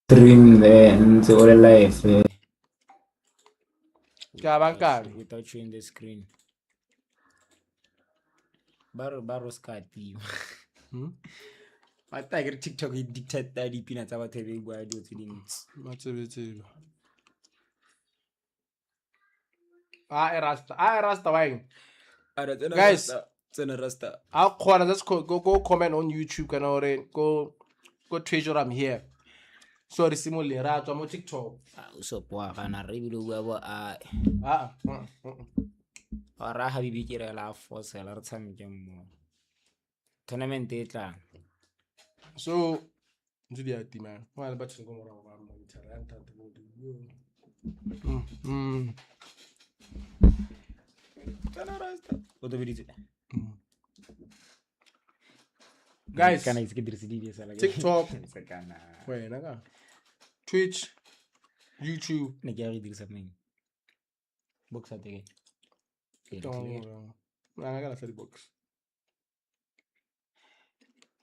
Stream then so all life without showing the screen. Baro skati. I thought TikTok dictate that the peanuts about TV where I do things. Rasta wine. Guys, Rasta. I'll call let's go comment on YouTube can go treasure I'm here. Sorry, simule rato mo TikTok. So poa kana re bile bua bo a ra ha bibi ke re la force la re tshameke mo tournament e tlang. So ndidi ya tima. Wala bathi ngomora ba mo internet Kana Rasta. O to biditse. Guys, Kana iske dirisi sala. TikTok. Kana. Wena ka. Twitch, YouTube. Ne ke re dirisa meng. Box ateke. I got a box.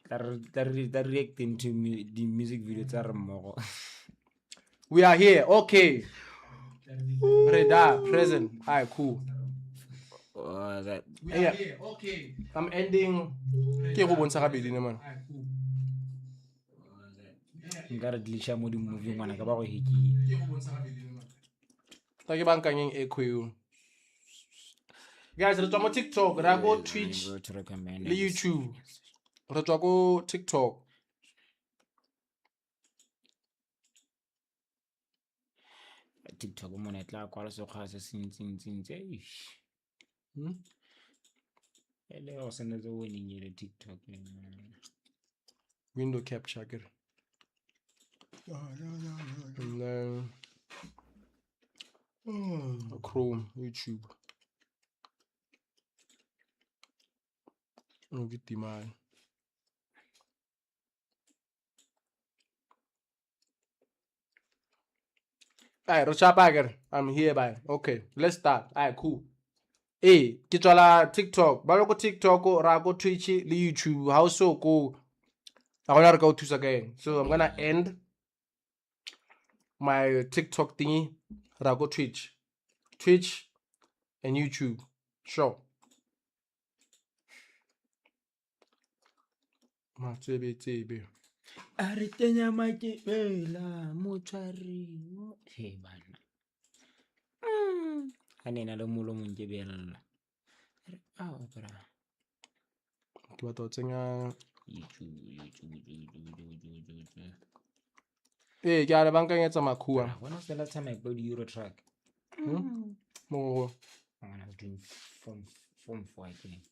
That reacting to the music video tsa remmogo. We are here. Okay. Reda, present. Alright, cool. That We are here. Okay. I'm ending. Ke go bontsha gabedi ne man. ngara dilisha mo di movie ngwana ka ba go heki. Ta ke bankanyeng equio. Guys, re tswa mo TikTok, ra go Twitch, to recommend le YouTube. Re tswa go TikTok. TikTok mo ne tla kwala se kga se sintse. Ele o sene zo winning ile TikTok. Window capture ke. And then Chrome, YouTube. Victim. Alright, Rocha I'm here by. Okay, let's start. Alright, cool. Hey, ke tswala TikTok. Ba go TikTok, ra go Twitch le YouTube. How so go? I want to go to again. So I'm gonna end my TikTok thingy. Ra go Twitch and YouTube. Sure. Ma tsebe. Are tenya makepela motswari. He bana. Ane na le molo mo nkebela. Bra. Ke batla go tsenya YouTube. ke a le bankanyetsa makhua. When was the last time I bought Euro truck? Mo When I was doing form 4, I think.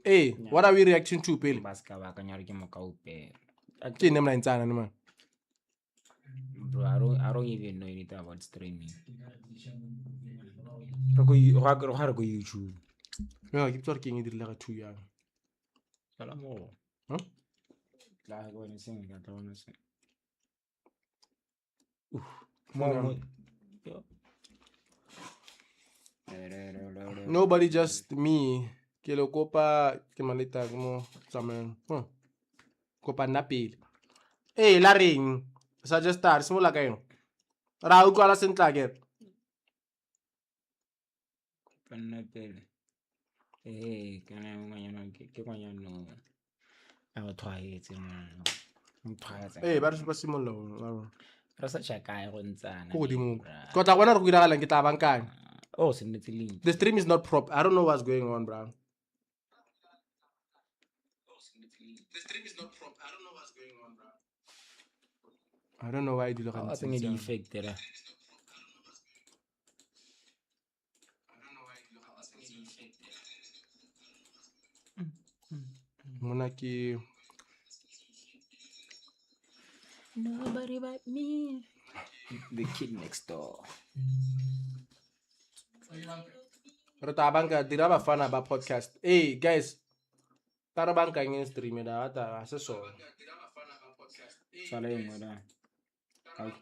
Hey, what are we reacting to, Pele? Baska ba kanyari ke mokaupe. Ke name la ntsana ne man. Bro, I don't even know anything about streaming. Go go YouTube. Yeah, ke tswa ke eng dirile ga 2 yang. Sala mo. La go ne seng ka tona se. Nobody, just me. Ke lo kopa ke maleta mo tsamayang. Kopa nna pele. Eh, la reng. Sa just start simola ka eng. Ra o kwala sentla ke. Panna pele. Kana ngwana ke kwanyano. A tshwaetse mo. Mphaya. Eh, ba re supa simolo. Ra sa chaka go ntsana. Go godimo. Go tla bona re go diragalang ke tla bankanya. Oh, send the link. The stream is not proper. I don't know what's going on, bro. The stream is not proper. I don't know what's going on, bro. I don't know why you look at I think it's effect there. Monaki. Nobody but me. The kid next door. Re ta banka dira ba fana ba podcast. Hey guys. Tara banka ngin stream da ata se so. Sala e ngoda.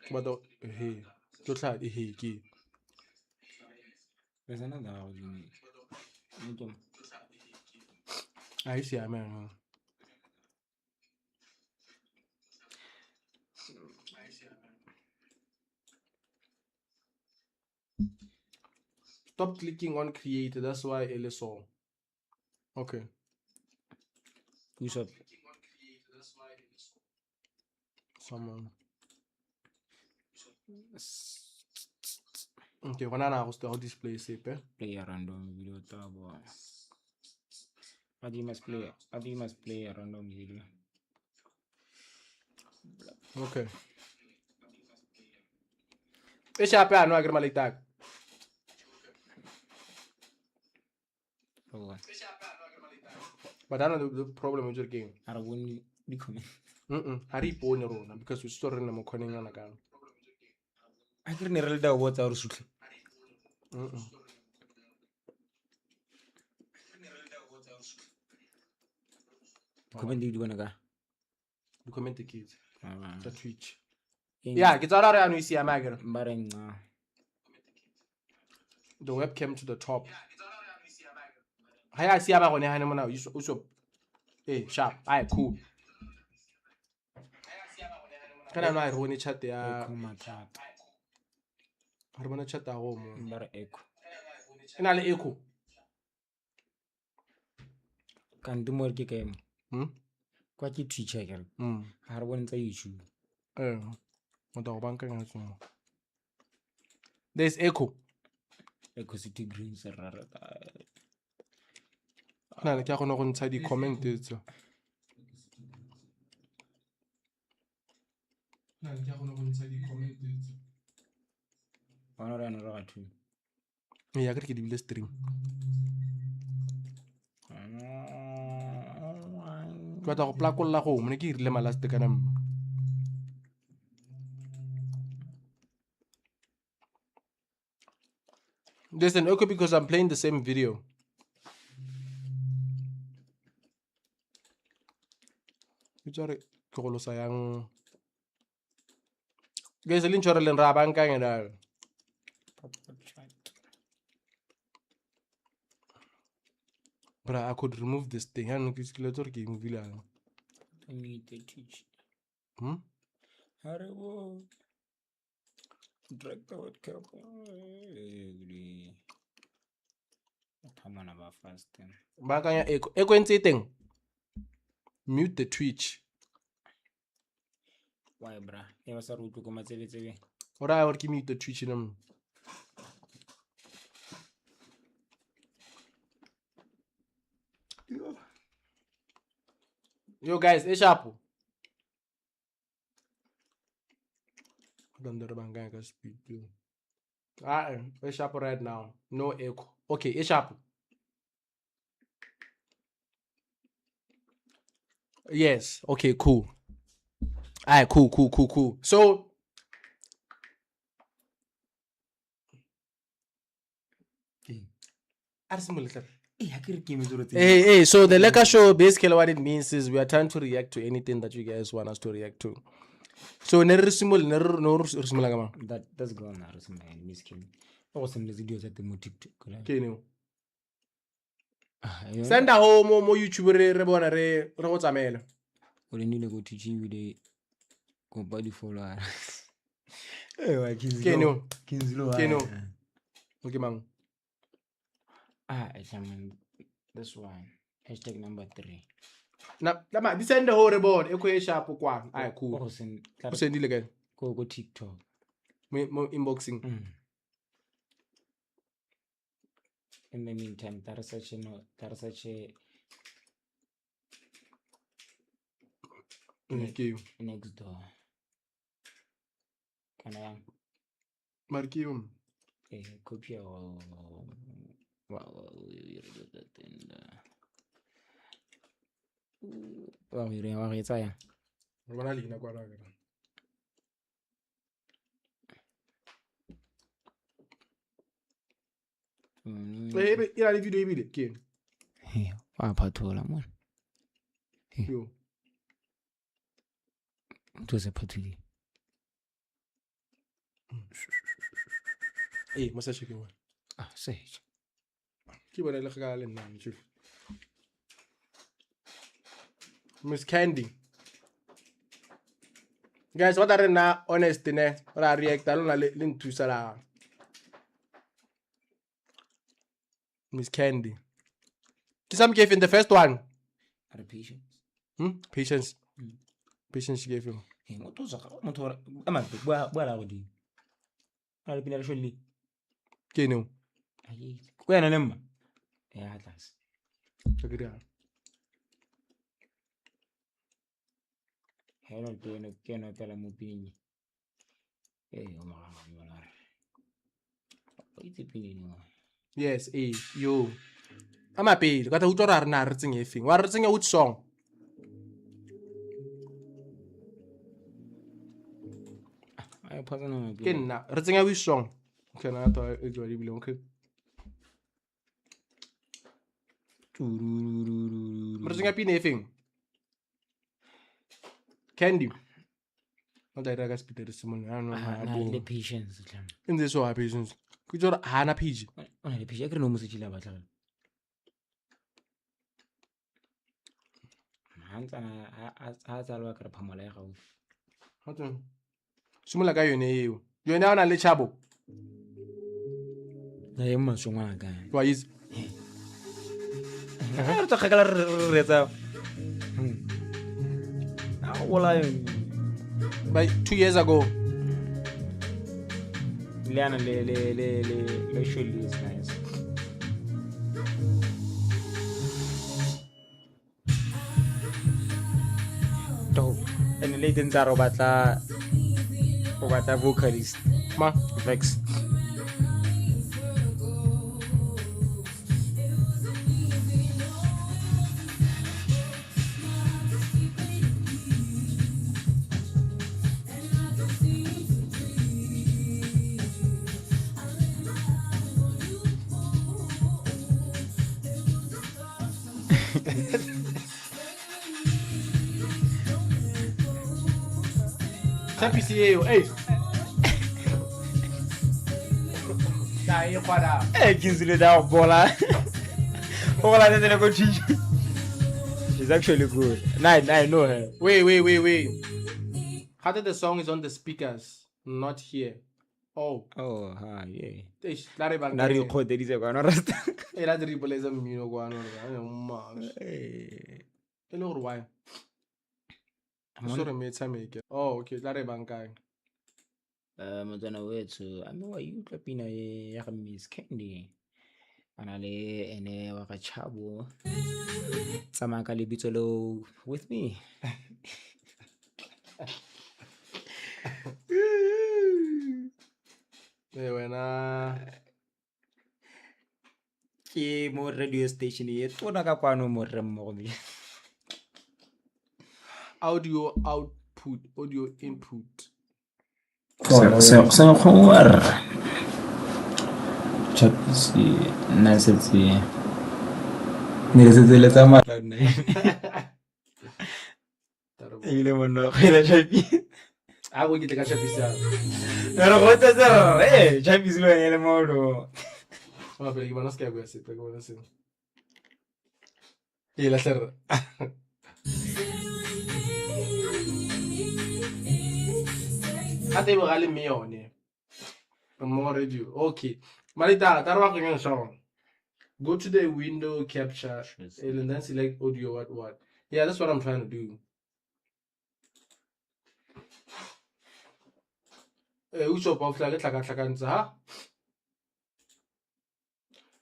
Ba do he. To tla he ki. There's another one. I see man. Stop clicking on create. That's why it saw. Okay. Who's up? Someone. Okay, when I was to display safe, Play a random video tabo. What you must play? What you must play a random video? Okay. It's happy I know I get my tag. Oh, But I know the problem with your game. I won't be coming. I reap on your own because we're storing them calling on again. I can never tell what our suit. Comment you want to go? You comment the kids. The Twitch. Yeah, Yeah, get out of there and we see a magger. Barring The webcam to the top. I see about when I now. You hey, sharp. Aye, cool. Can I know I run a chat there? I run a chat at home. Bar echo. And I'll echo. Can do more game. Quite a teacher. I won't say you. There's echo. Echo City Greens are rare. No, I can't go inside the comment. One or another two. Yeah, I got to get the stream. But I'll plug all the home. I give them a last canam. There's an echo because I'm playing the same video. Sorry, Kolo sayang. Guys, alin chora len rabang kang ada. But I could remove this thing. And it's clear ki movie la. I need to teach. Hurry, drag the word cap. Come on about fast then. Bakanya echo. Echo and thing. Mute the Twitch. Why, bra? There was a route to come at TV. Or I would mute the Twitch in them. Yo guys, it's sharp. Speed too. It's sharp right now. No echo. Okay, it's sharp. Yes. Okay, cool. Alright, cool. So Hey, so the Lekka Show, basically what it means is we are trying to react to anything that you guys want us to react to. So that's gone now, miskin. Awesome the videos at the TikTok. Okay, no. Send a home more YouTube rebona re tsamela. Or need to go to G with a body follower. Okay, no. Okay, man. It's this one. Hashtag number 3. Now, this send the whole board. Okay, sharp one. Alright, cool. Send it again. Go TikTok. Inboxing. In the meantime, there is such a next door. Can I Markium. a copy or ila le video ebile ke wa phathola mona yo to se phathile masa shike wa se ke bona le ga le nna chief Miss Candy. Guys, what are na honest ne? Ora react alona le nthusa la. Miss Candy. Kisam gave in the first one. Are patient. Patience. Patience she gave him. Hey, what was that? What was that? I'm not. Where are we? I'll be there shortly. Okay, no. Where are you? Yeah, that's. Look at that. Hello, no tell me opinion. Hey, oh my God. What's opinion? Yes, yo. I'm happy. Got a utora na ritzing everything. What ritzing a which song? I pause on my Okay, na ritzing a which song? Okay, na to it's already below. Okay. Ritzing a pin everything. Candy. Not that I got speed the Simon. I don't know. The patience. In this so patience. Could you Hana Pidge? On the patient, I can almost chill about it. Hands and I work at Pamela house. Similar guy, you now on a chabo. I am much one guy. Why is I took a color. Well, I by 2 years ago. Liana le surely is nice. Dope. And the ladies are about the vocalist. Ma. Vex. Happy CEO. Hey. Hey, Kinsley, that bola. Bola doesn't go teach. She's actually good. I know her. Wait. How did the song is on the speakers, not here? Oh, Yeah. Larry Bang. Nari ko there is a one rest. Hey, that's the realism, you know, one or hello, why? Sorry, mate, I make it. Oh, okay, Larry Bang guy. I'm gonna wait to. I know you clapping a Miss Candy. Anale ene wakachabo. Sama kalibitolo with me. When Ke mo radio station ye tona ka kwano mo remmo me. audio output, audio input. C'est un khouar. Chapsi, nasati. Nesati le tama. Ile mono khela chapi. I will get the catch up this time. Pero kota sa chapi silo ele mono. Una película no es que hago así, pero bueno, sí. Y el hacer. Ate mo galing mi yun eh. More radio. Okay. Marita, tarwa ko yung song. Go to the window capture and then select audio what. Yeah, that's what I'm trying to do. Which of like ha?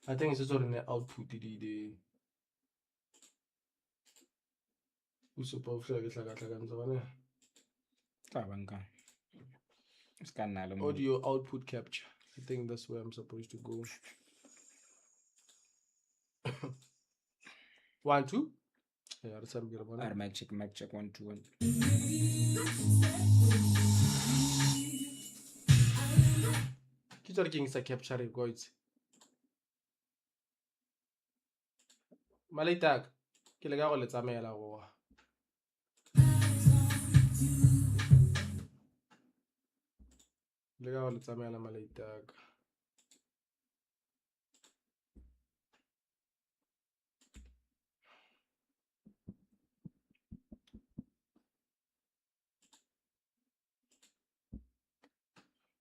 I think it's just on the output the which of like audio output capture. I think that's where I'm supposed to go. 1, 2. Yeah, that's what I'm gonna Mic check 1 2 1. Kichwa king sa capture guys. Malitak. Kilaga ko let's amela ko. Kilaga ko let's amela malitak.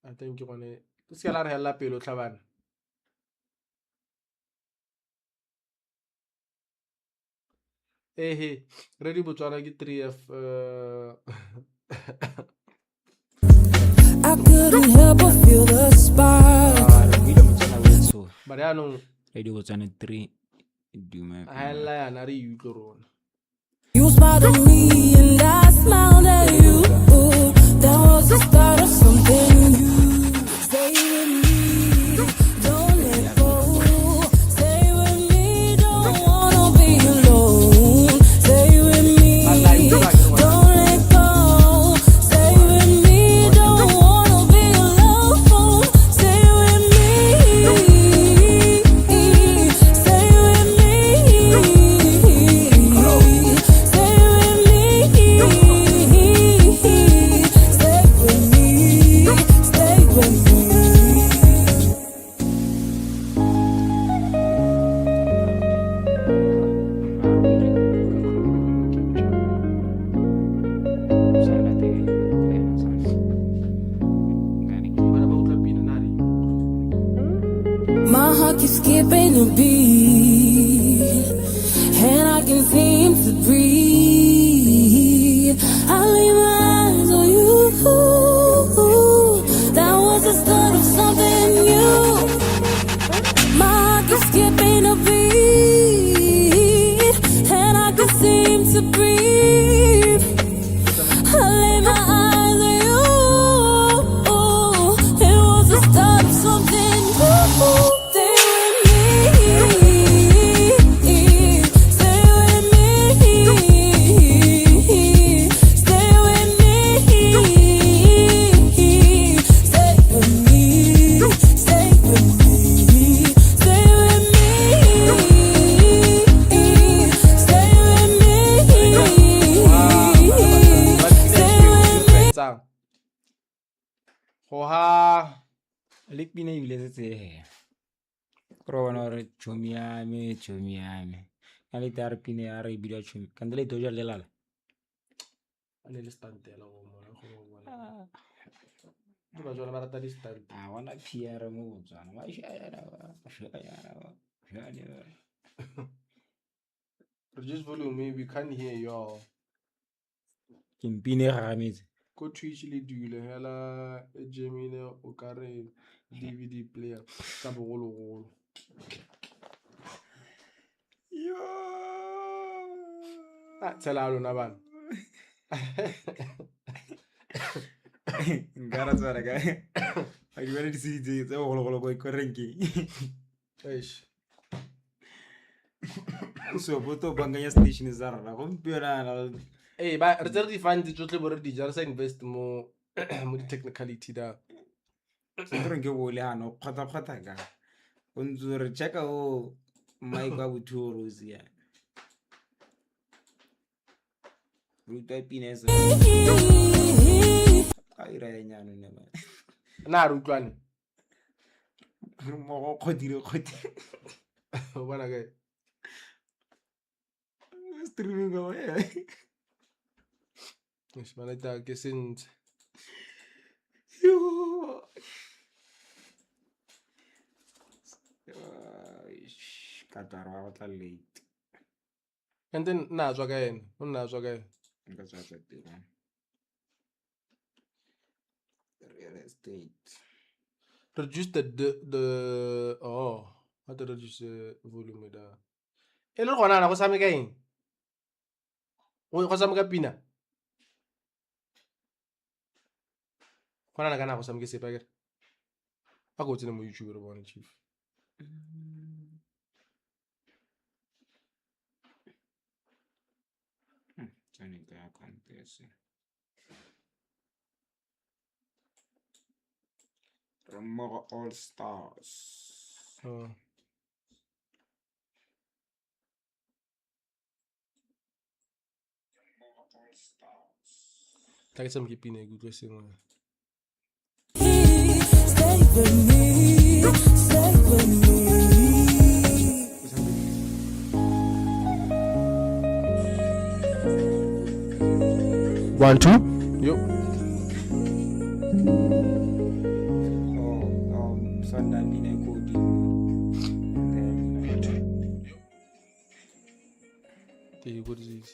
I think you want to. Let's get out of here, la pelo, chavan. Hey, ready Botswana ke 3F. I couldn't help but feel the spark. But I know Radio Botswana 3 Duma. I lie and I you to run. You smiled at me and I smiled at you. That was the start of something new. Stay with me, don't let go. Stay with me, don't wanna be alone. Stay with me, don't let go. Stay with me, don't wanna be alone. Stay with me, stay with me, stay with me, stay with me. My heart keeps skipping a beat, and I can seem to breathe. I lay my eyes on you. That was the start of something new. My heart keeps skipping a beat, and I can seem to breathe. I lay my eyes on you. It was the start of something new. Stay with me. Stay with me. Stay with me. Stay with me. Stay with me. Stay with me. Stay with me. Hoha. Lekpina ebile setse kro bona gore chomi ya me ka le tare pine ya re bidwa chomi ka ndele doja le lala Ale le stantela go mo go bona. Ba jona ba rata di stunt. a wana PR mo Botswana wa shaya Reduce volume, we can't hear y'all. ke mpine gagametse Go Twitch le dule hela Gemini o ka re DVD player tsa bogologolo. Tshela lona bana. nkara tsara ka a di bana di seditse tse bogologolo ko ikorenkeng Eish. so boto bankanya station za rona gompieno Eh ba re tsere di fund tsotle bo re di ja re sa invest mo mo di technicality da. se ke bole hano khota ka o ntse re checka o Mike wa botho Rosia ruta pines ai ra nyane ne ba Na re utlwane. mo go khodire O bona ke. streaming go ya Eish bana ta ke sent. yo katara wa tla late And then na tswa ka ene, o nna tswa ka ene. nka tswa tsa tiro real estate Reduce the oh, how to reduce volume da. E le gona na go sameka eng? Go sameka pina. Gona na kana go sameka sepa ke. A go tsena mo YouTube re bona chief. Tani ka acontece Remmogo All Stars Oh. All Stars Ta ke sameka pina e go sengwe. Stay with me, stay with me. 1 2. Yo. Sunday bine kodi Okay, what is this?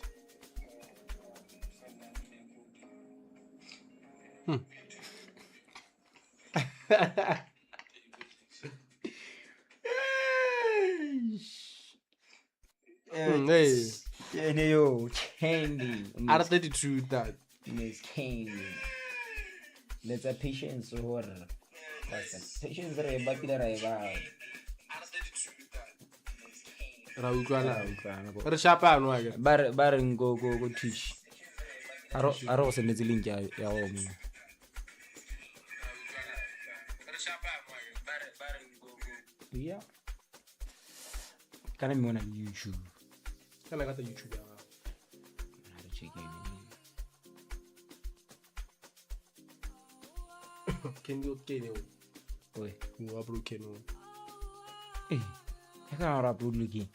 Hey, Yo, candy. are 32 that? Miss Candy. That's a patience or that's a patience right. Raukwana. Re shapa no aga. Bar go teach. Aro sendetse link ya go mo. Yeah. Kana me on YouTube. Kana got the YouTube. Check it. Can you get it? Oi. You are broken. Eh. Ya kana ra upload again.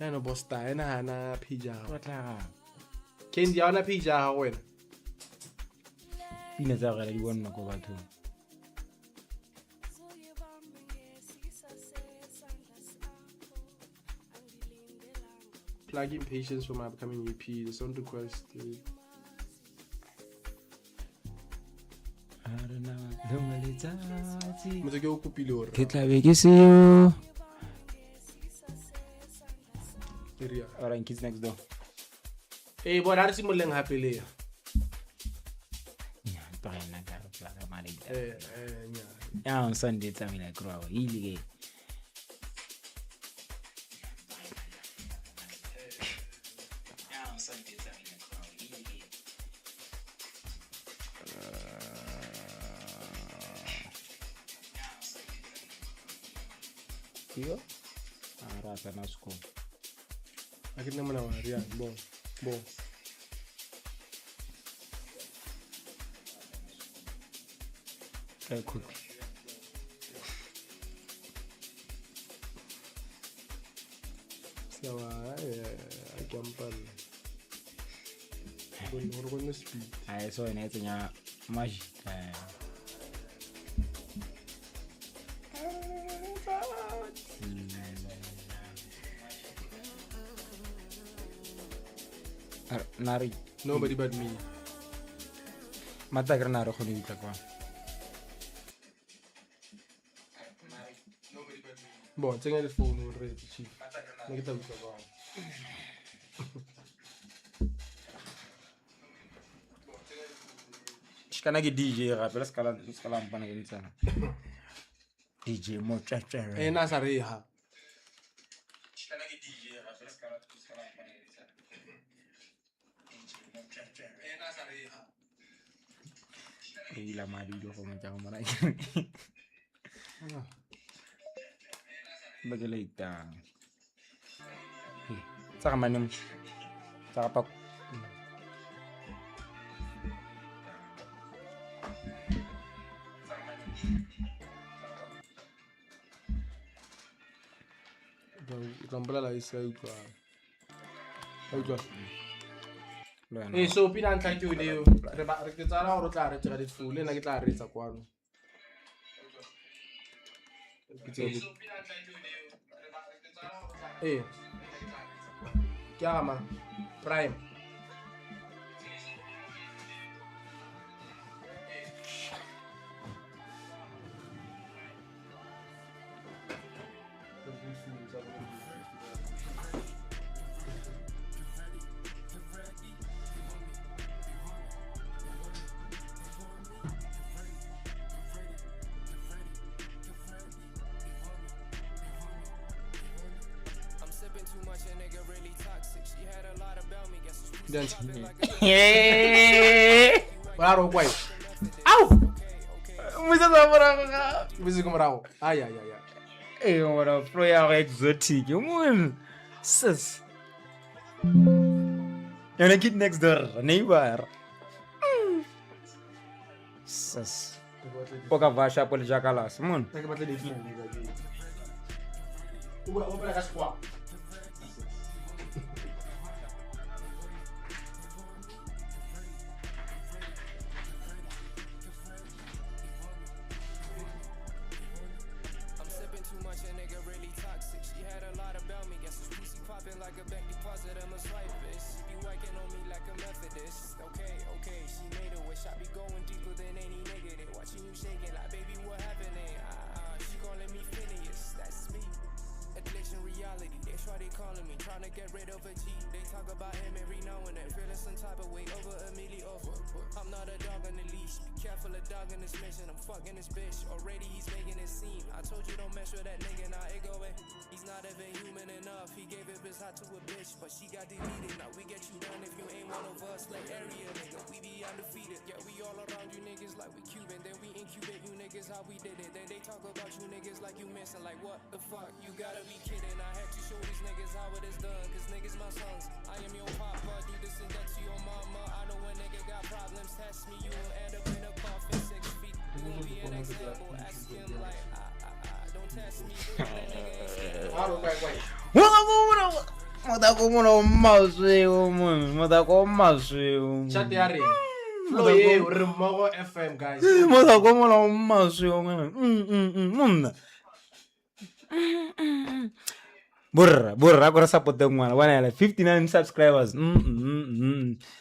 Ya no bosta ena na pija. Batla. Can you ana pija ha wena? Pina tsa gala di bona go batho. Plug-in patience for my upcoming EP. The song request. Motse ke o kopile hore. Ke tla be ke seo. Area. Alright, kids next door. Eh, bona re simoleng hape le ya. Ya, pana ka re plaka mali. Nya. Ya on Sunday tsamina kroa. Ile ke. Yo. Rasa na school. Akit naman ako, Rian. Bon. Kaya cook. Sawa, akampal. Bon, ko na speed. Ay, so ina ito niya maji. Nari. Nobody but me. Mata kira naro ko ni kwa. Bon, tsenga le phone re chief. Nakita utlwa ba. Shikana ke DJ gape la skala mpana ke ntsana. DJ mo chacha. Na sa re ha. Shikana ke DJ gape la skala mpana ke ntsana. Na sa re ha. Ila madi do ko mo tsa mo ra. Bagalaita. Saka manim. Saka pak. Rambla la isa utlwa. Lo So pina ntla ke o le re ba re ke tsara gore tla re tsega ditfule nna ke tla re tsa kwano. Ke ama prime. Claro, guay. ¡Au! Musa zamora. Visi como rago. Ay. Ora floya exotic. Mon. Sis. Yana kid next door. Neighbor. Sis. Poka vasha pole jakalas. Mon. Tem que bater de fim. Vou pegar as quatro. Too much, a nigga really toxic. She had a lot about me. Guess it's pussy popping like a bank deposit. I'm a swipe. I be going deeper than any nigga. They watching you shaking like, baby, what happening? She calling me Phineas, that's me. Addiction reality, that's why they calling me. Trying to get rid of a G. They talk about him every now and then. Feeling some type of way over a milli over. I'm not a dog on the leash. Be careful a dog in this mission. I'm fucking this bitch. Already he's making it seem. I told you don't mess with that nigga. Now it going. He's not even human enough. He gave up his heart to a bitch, but she got deleted. Now we get you done if you ain't one of us. Like area nigga, we be undefeated. Yeah, we all around you niggas like we Cuban. Then we incubate you niggas how we did it. Then they talk about you niggas like you missing. Like what the fuck? You gotta be kidding. I had to show these niggas how it is done. Cause niggas my sons. I am your papa. Do this and that to your mama. I know when nigga got problems. Test me. You will end up in a coffin 6 feet. You gon' be an example. Ask him like don't test me. Chat ya re. Flow ye Remmogo FM guys. Borra go support ngwana wana like 59 subscribers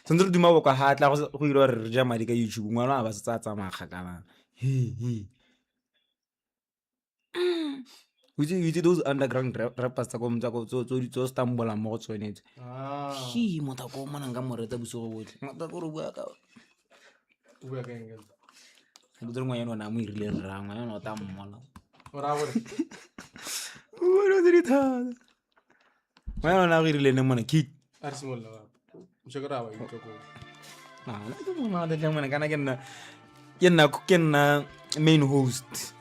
tsentse di maboko hatla go ira re ja madi ka YouTube ngwana ba se tsa magakana we did those underground rappers tsa go mtsa go tso stumble mo go tsonetse shi mota go mona nga moreta buso go botle mota go re bua ka o bua ka eng go tsere ngwana na mo irile rrangwa yona o ta mmola ora gore Bueno, dirita. Bueno, na irile ne mona kit. arsimol la mshakara wa yiko ko Na ke mona de mona kana kenna main host.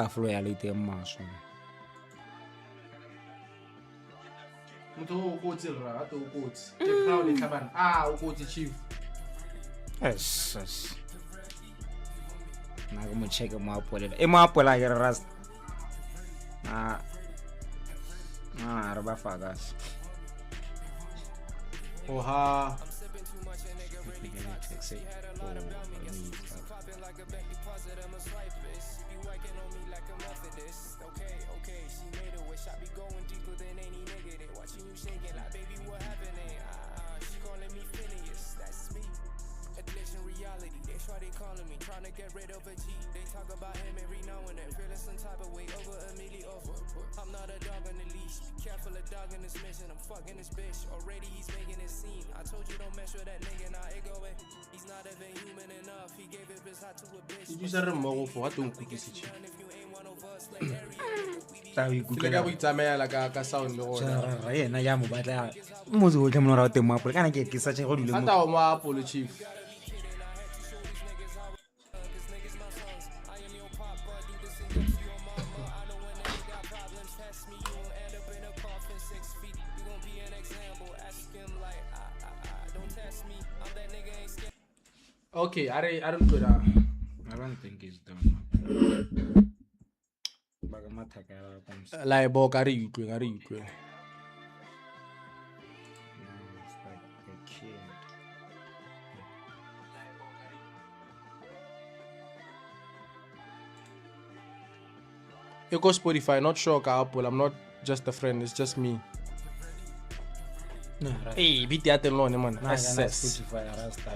Flow ya lete mmaso. motho o go tsira a to go tsi ke proud e tlhabana o go tsi chief Yes. Na go mo check mo apolela. Mo apola ke rasta. Re ba fagas. oha Okay, she made a wish. I be going deeper than any nigga. They watching you shaking like, baby, what happening? She calling me Phineas, that's me. Addiction reality, that's why they calling me. Trying to get rid of a G. They talk about him every now and then. Feeling some type of way over a milli over. I'm not a dog on the leash. Be careful a dog in this mission. I'm fucking this bitch. Already he's making it seem. I told you don't mess with that nigga. Now it going. He's not even human enough. He gave up his heart to a bitch. you just Remmogo for what don't cookie chief If you ain't one of us, like area. Tsa le ka boitsamaya la ka sound le gona ra yena ya mo batla mo zo ke mo ra teng mo apola kana ke sa che go dile mo ata o mo apolo chief okay I don't do that I don't think it's done. Baga mathaka ya comes. la bo ka re utlwe It's like a kid. e go Spotify not sure ka Apple I'm not just a friend it's just me No, hey beat ya teng lone man na SS Spotify rasta.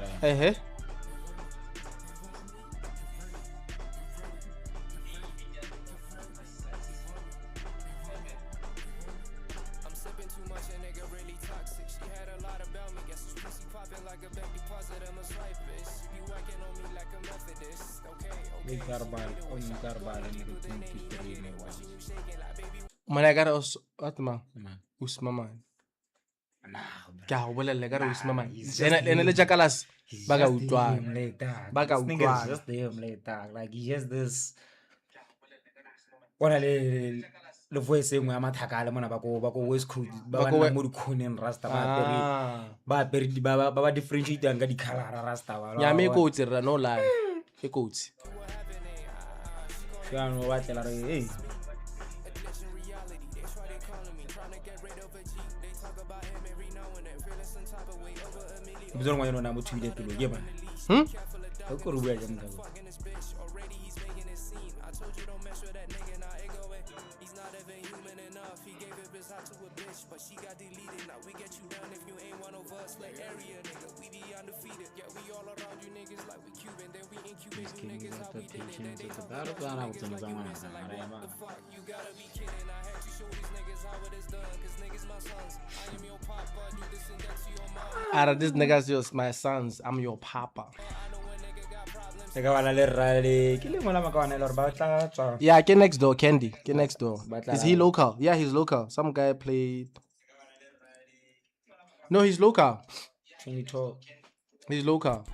mana ka re atma usmama ka go bolela ka re usmama ene le jakalas ba ka utlwana ba ka utlwana Just them later. Like he has this. Ona le voice engwe ya mathaka le mona ba go West Coast ba Ba ko ba mo di khoneng rasta ba differentiate ang ka di color rasta ba ya me ko tsira no lie e kotsi ya no ba tlela re hey bizon ngwa yona mo twile tulo ke ba ko ru bua jang ka But she got deleted. Now we get you done if you ain't one of us. Like area nigga, we be undefeated. Yeah, we all around you niggas like we Cuban. Then we incubate you King niggas how of the we did it. Then patience, they it's a talk battle about plan. I you was niggas in like the you one. missing. Like what the fuck? You gotta be kidding. I had to show these niggas how it is done. Cause niggas my sons. I am your papa. Do this and that to your mom. Out of these niggas just my sons, I'm your papa. I know a nigga got problems. Ke ka bana le rale ke le mola makawana le re ba tla tswa Yeah, get next door, Candy. Get next door. But, Is he local? Yeah, he's local. Some guy played. No, he's local. 2012. He's local.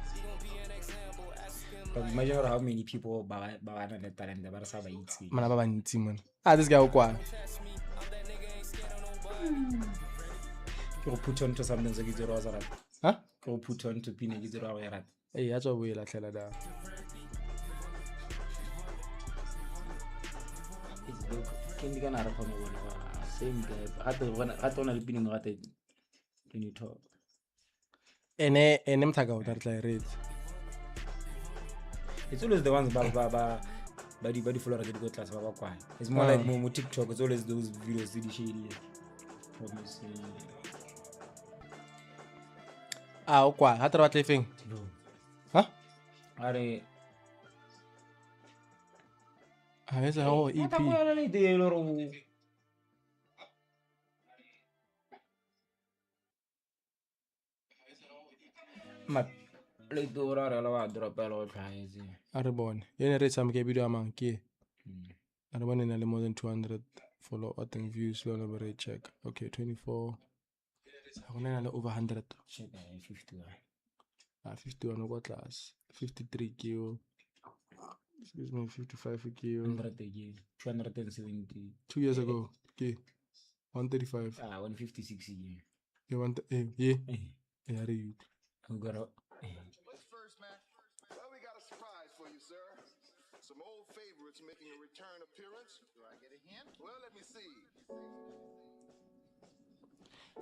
But imagine how many people ba na le talent ba re sa ba itse. Man, I'm a man. Ah, this guy okay. Ke go put on to something so ke tsere wa sa rata. Huh? Ke go put on to pina ke tsere wa go ya rata. Hey, that's what we like da. Ke ndi kana re khona bona ba same guy. Gato ona le pina mo gate 2012. Ene mtaka o tla read. It's always the ones body follower ke di go class ba ba kwa. It's more like mo TikTok, it's always those videos di shady. Let me see. Ah, okay. How try what thing? Huh? Are Ah, it's a whole EP. Mat le dora re la wa drop lo tlhaetse. Arabon. Yene rate some ke video amang ke. Arabon ina le more than 200 follow and views. Lo na check. Okay, 24. Akona na over 100. Check 51. 51 go class. 53 kilo. Excuse me, 55 kilo. 100 again. 270. 2 years ago. Okay. 135. 156 again. You want yeah. Yeah, are you? We got up. What's first, man? Well, we got a surprise for you, sir. Some old favorites making a return appearance. Do I get a hint? Well, let me see.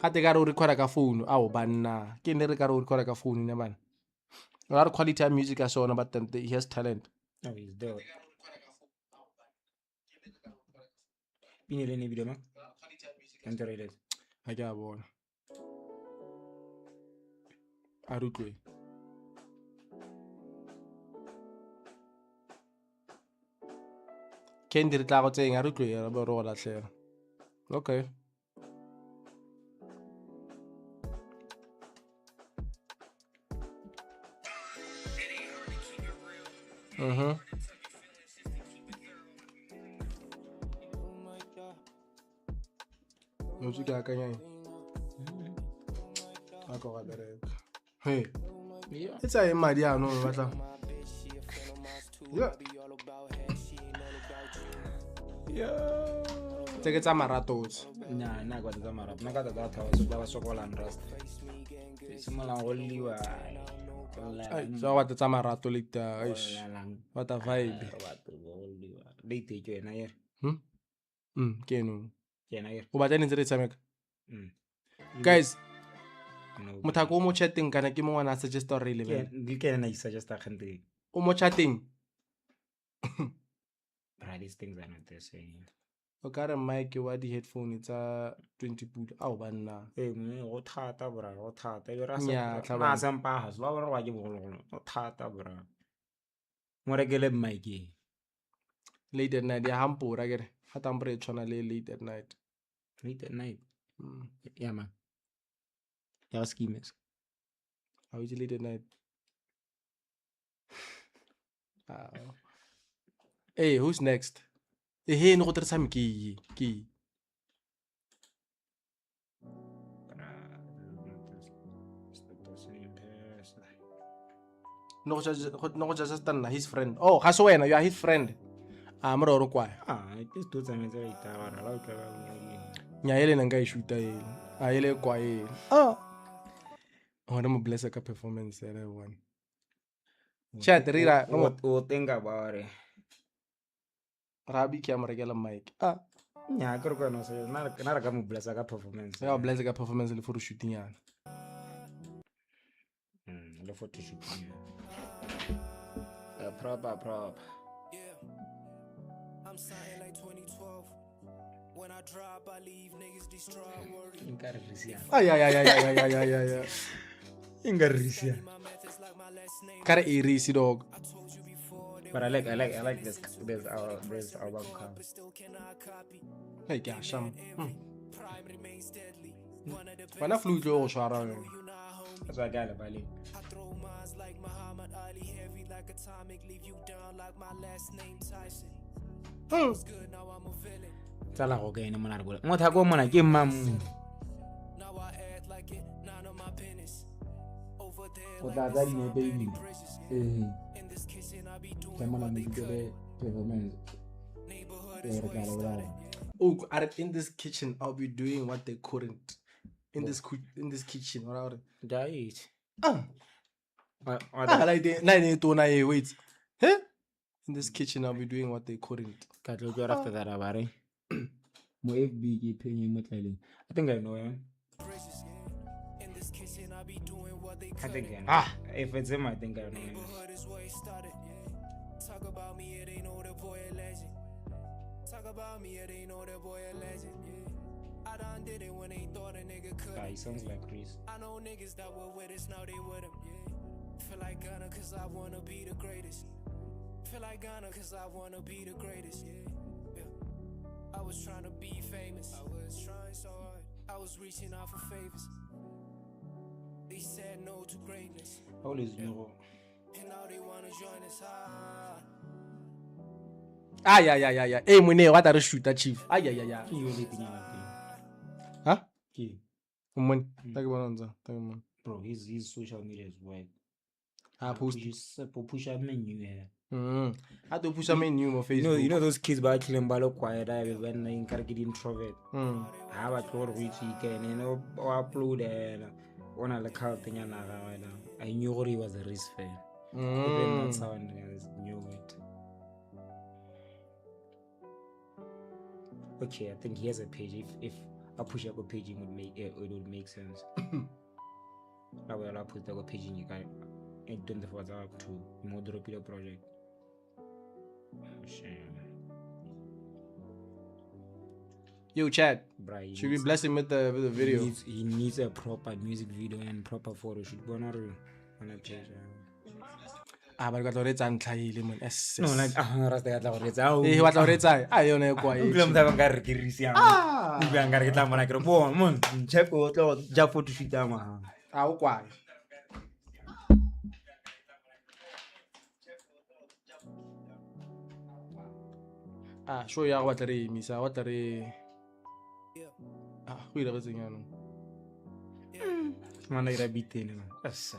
Kate ka re o recorda ka phone. Ao banna. Ke ne re ka re o recorda ka phone ne bana. A lot of quality of music I saw but he has talent. Oh, he's there. Pinile ni video ma? Interested. I got one. Arutwe. Kendi re tla go tseng Arutwe ra ba ro la tlhela. Okay. Music ka kanya. Ako ga bereka. Hey. Yeah. It's a madi ano batla. Yeah. Yeah. Take tsa maratos. Na kwa tsa mara. Na ka tsa tsa so ba sokola nrast. Simola go liwa. Ai, so what tsa marato lita. What a vibe. Date ke na yer. Keno. Ke na yer. O batla ntsere tsameka. Guys, motako o mo chatting kana ke mo wana suggest or relevant. Ke na suggest a khante. O mo chatting. These things are not the same. O ka re mic wa di headphone tsa 20 put. Ao banna. Go thata bra, go thata. Yo Nya, rasa. Ma sampa has. Wa wa ke bogolo. Go thata bra. Mo rekele mic e. Late at night ya hampura ke re. Ha tampere tshwana le late at night. Late at night. Yeah man. Ya schemes. How is it late at night? Hey, who's next? Hey, no go tsa mki. Ki. No go just his friend. Oh, ga se wena, you are his friend. Mara ro kwa. It is to tsame tsa ita ba la ka ba. Nya ele nanga I shoot ele. Ele kwa ele. Mo bless ka performance ele one. Chat rira O tenga about it. Rabi camera ke la mic. Nya ka re kwa no se na ra ka mo bless ka performance. Ya bless ka performance le for shooting yana. Le photo shooting. Prop. Yeah. I'm something like 2012. When I drop, I leave niggas destroyed. Worry. Inka re risia. Ay. Ingarisia. Kare irisi dog. But I like this album cover. Hey gosh, When I flew to Oshara. That's why I got it by link. Tsala go ke ene mona re bole. Motho go mona ke mamu. O tla tsa dine baby. Tsamana mo dikele performance. Oh, in this kitchen, I'll be doing what they couldn't. In this kitchen, what? Diet. Like they wait. Huh? In this kitchen, I'll be doing what they couldn't. Katlo go after that abare. Mo FB ke phenye mo tleleng. I think I know him. I think I know. If it's him, I think I know him. Talk about me, it ain't know the boy a legend. Talk about me, it ain't know the boy a legend. Yeah. I done did it when they thought a nigga could. He sounds like Chris. I know niggas that were with us, now they with him. Yeah. Feel like Ghana cause I wanna be the greatest. Feel like Ghana cause I wanna be the greatest. Yeah. I was trying to be famous. I was trying so hard. I was reaching out for favors. They said no to greatness. How old is Nero? And now they wanna join us. Yeah. Hey, Mune, what are you shoot that chief? Yeah. He really think Huh? He. Bro, His social media is wide. I post. Push up menu here. I do push a menu on Facebook. You know those kids by killing balo quiet when they encourage introvert. How about what reach weekend, or upload and one of the car thing and I knew he was a risk fan. Even not sound knew it. Okay, I think he has a page. If I push up a page, it would make sense. I will put the page in you guys. I don't know what's up to more drop the project. Yo, Chad. Bri, Should we bless him with the video? He needs a proper music video and proper photo shoot. But not on a page. But I got to read and try man. No, like rasta ya tla go retsa. Eh, what to read? Yone kwa e. Utlwa motho ba re ke risia. Utlwa ngare ke tla mona ke re bo mon check o tlo ja photo shoot ya ma. O kwa. Show ya what re misa what re. Go ile go tsenya no. Mana ira bitene man. Yes.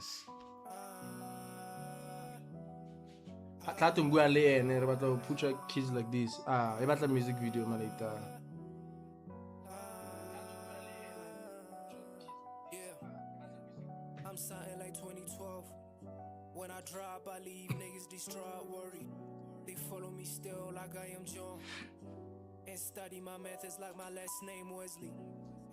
Tla to mbua le ene re batla put kids like this. E batla music video ma later. I'm something like 2012. When I drop, I leave niggas distraught, worried. They follow me still like I am John. And study my methods like my last name Wesley.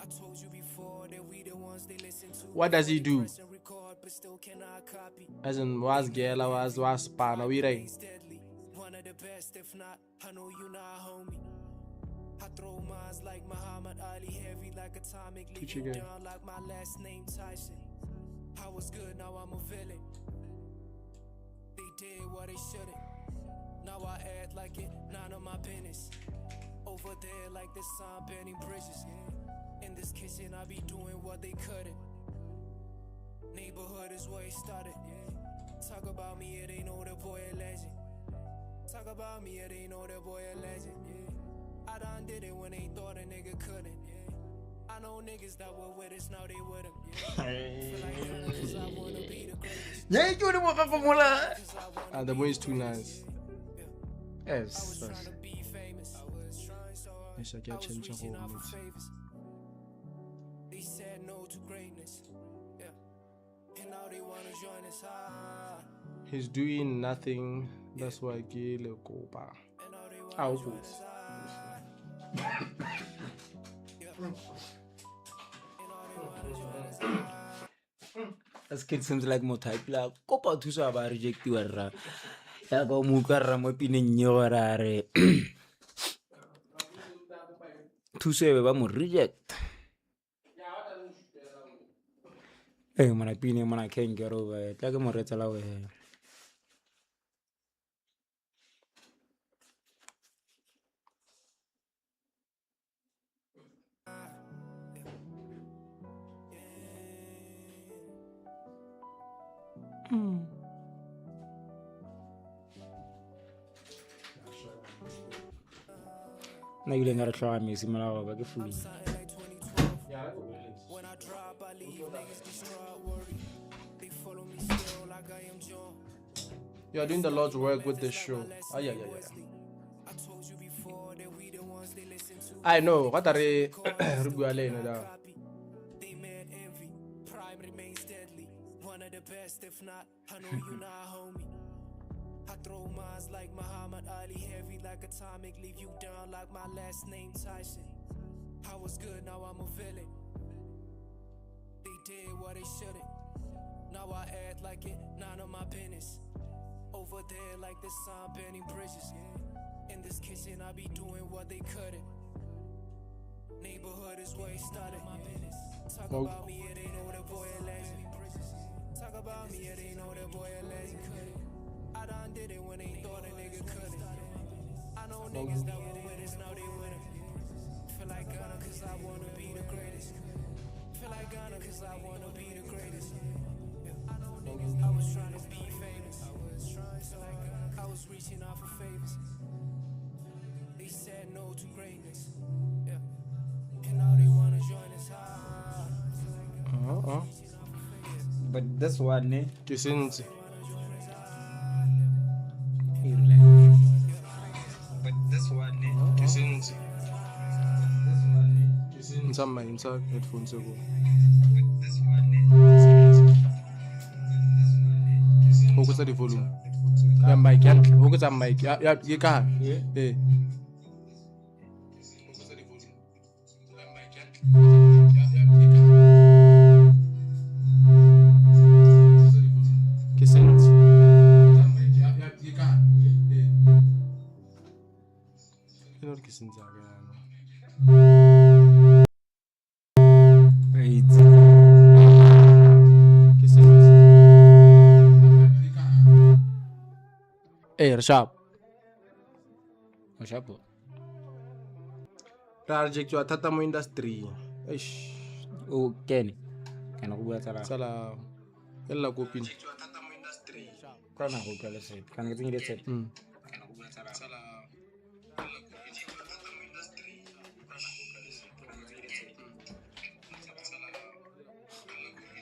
I told you before that we the ones they listen to. What does he do? Press and record, but still cannot copy. As in was girl was pan we right. Deadly. One of the best, if not, I know you not homie. I throw mines like Muhammad Ali, heavy like atomic, leave you down like my last name Tyson. I was good, now I'm a villain. They did what they shouldn't. Now I act like it, none of my business. Over there like the sun burning bridges. In this kitchen I be doing what they couldn't. Neighborhood is where it started. Talk about me, it ain't know the boy a legend. Talk about me, it ain't know the boy a legend. I done did it when they thought a nigga couldn't. I know niggas that were with us, now they with him. Feel like cause I wanna be the greatest. Yeah, you know what formula. The boy is too nice. Yes. Trying to be famous. I was trying so hard. Yes, I I can't was change reaching the out whole for favors. They said no to greatness. And now they wanna join us. He's doing nothing. That's why ke le kopa. And now they wanna join us. This kid seems like more type la kopa thusa ba rejectiwa ra. Ya go mo ka ra mo pineng nyo ra re. Thusa ba mo reject. Hey, man, I can't get over it. Like, I'm already allowed here. Now you didn't gotta try me, see my love, but get food. When I drop, I leave niggas distraught, worried. They follow me still like I am John. You are doing the Lord's work with this show. Yeah. I told you before that we the ones they listen to. I know. What are they? They mad envy. Pride remains deadly. One of the best, if not, I know you not, homie. I throw mines like Muhammad Ali, heavy like atomic, leave you down like my last name Tyson. I was good, now I'm a villain. They did what they shouldn't. Now I act like it, none of my business. Over there like the sun burning bridges. In this kitchen I be doing what they couldn't. Neighborhood is where it started. My business. Talk about me, it ain't know the boy a legend. Talk about me, it ain't know the boy a legend. I done did it when they thought a nigga couldn't. I know niggas that were with us, now they with it. Feel like Ghana cause I wanna be the greatest. Feel like Ghana cause I wanna be the greatest. I know niggas, I was trying to be famous. I was reaching out for favors. They said no to greatness. Yeah. And now they wanna join us. But this one, eh? Kisinzi. But this one, eh? Kisinzi. Inside headphones ago. Focus on the volume. Yeah, mic. Yeah, focus on mic. Yeah, you can. Yeah. Kisinzi. You can. You know Kisinzi again. Wait. Hey, Rashab. What's up? Project you atata mo industry. Eish. Oh, Kenny. Can I go at a Sala. Ella kopin. Can I go let's say? Can I get it set?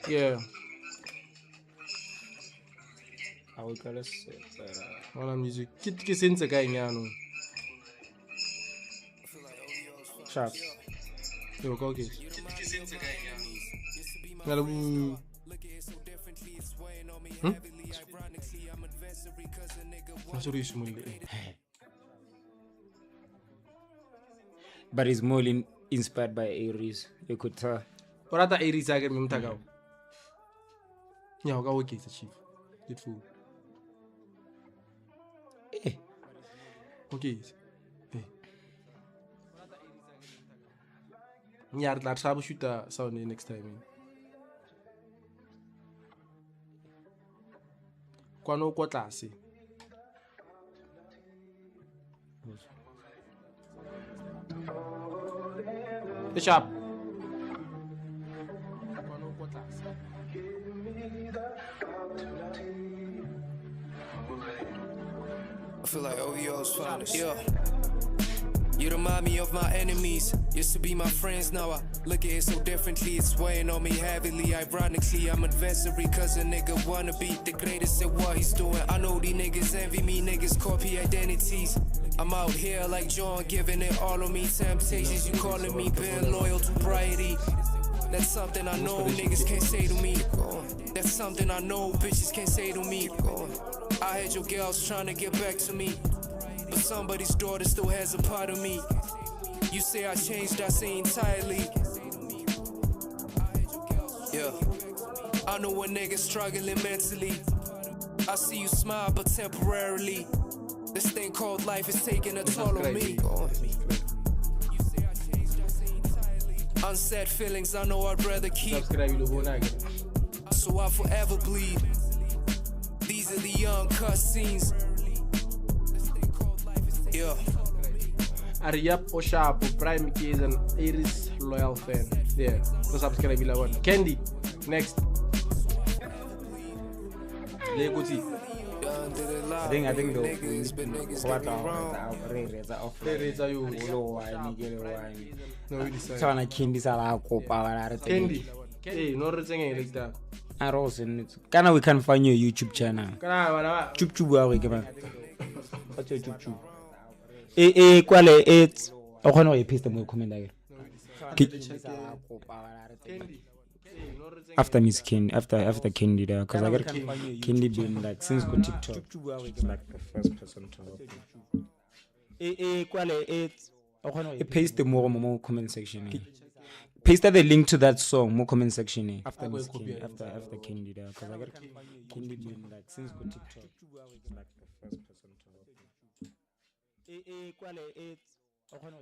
Yeah. I will call us. Wala music. Kisinzi ka inyano. Sharp. Yo, go okay. Ngalabu. Masuri sumuli. But it's more inspired by Aries. You could tell. Orata Aries again mimtagaw. Nya ga okay sa chief. Get food. Okay. Nyar lar sabu shoota sound next time. Kwano kwa tlase. Sharp. Kwano kwa tlase. I feel like OVO's finest. Yeah. You remind me of my enemies. Used to be my friends, now I look at it so differently. It's weighing on me heavily. Ironically, I'm adversary cause a nigga wanna be the greatest at what he's doing. I know these niggas envy me, niggas copy identities. I'm out here like John, giving it all on me. Temptations, you calling me, being loyal to sobriety. That's something I know niggas can't say to me. That's something I know bitches can't say to me. I had your girls trying to get back to me, but somebody's daughter still has a part of me. You say I changed, I say entirely. Yeah, I know a nigga struggling mentally. I see you smile, but temporarily. This thing called life is taking a toll on me. Unsaid feelings, I know I'd rather keep. so I'll forever bleed. These are the young cut scenes. Yeah. Ariap Oshapo, Prime Key is an Iris loyal fan. Yeah, so subscribe ila one. Candy, next. Lekoti. I think the what Reza you. No, we decide. Sana Candy sala kopa Candy. Hey, no reason like that. Kana we can find your YouTube channel. Kana wana. Chup wa we kema. What's your chup? Kwale it o khona go paste mo comment la after Miss Candy after Candy there cuz I got Candy been like since go TikTok like the first person to kwale it o khona go paste mo comment section. Paste the link to that song mo comment section after Miss Candy after Candy there cuz I got Candy been like since go TikTok like the first person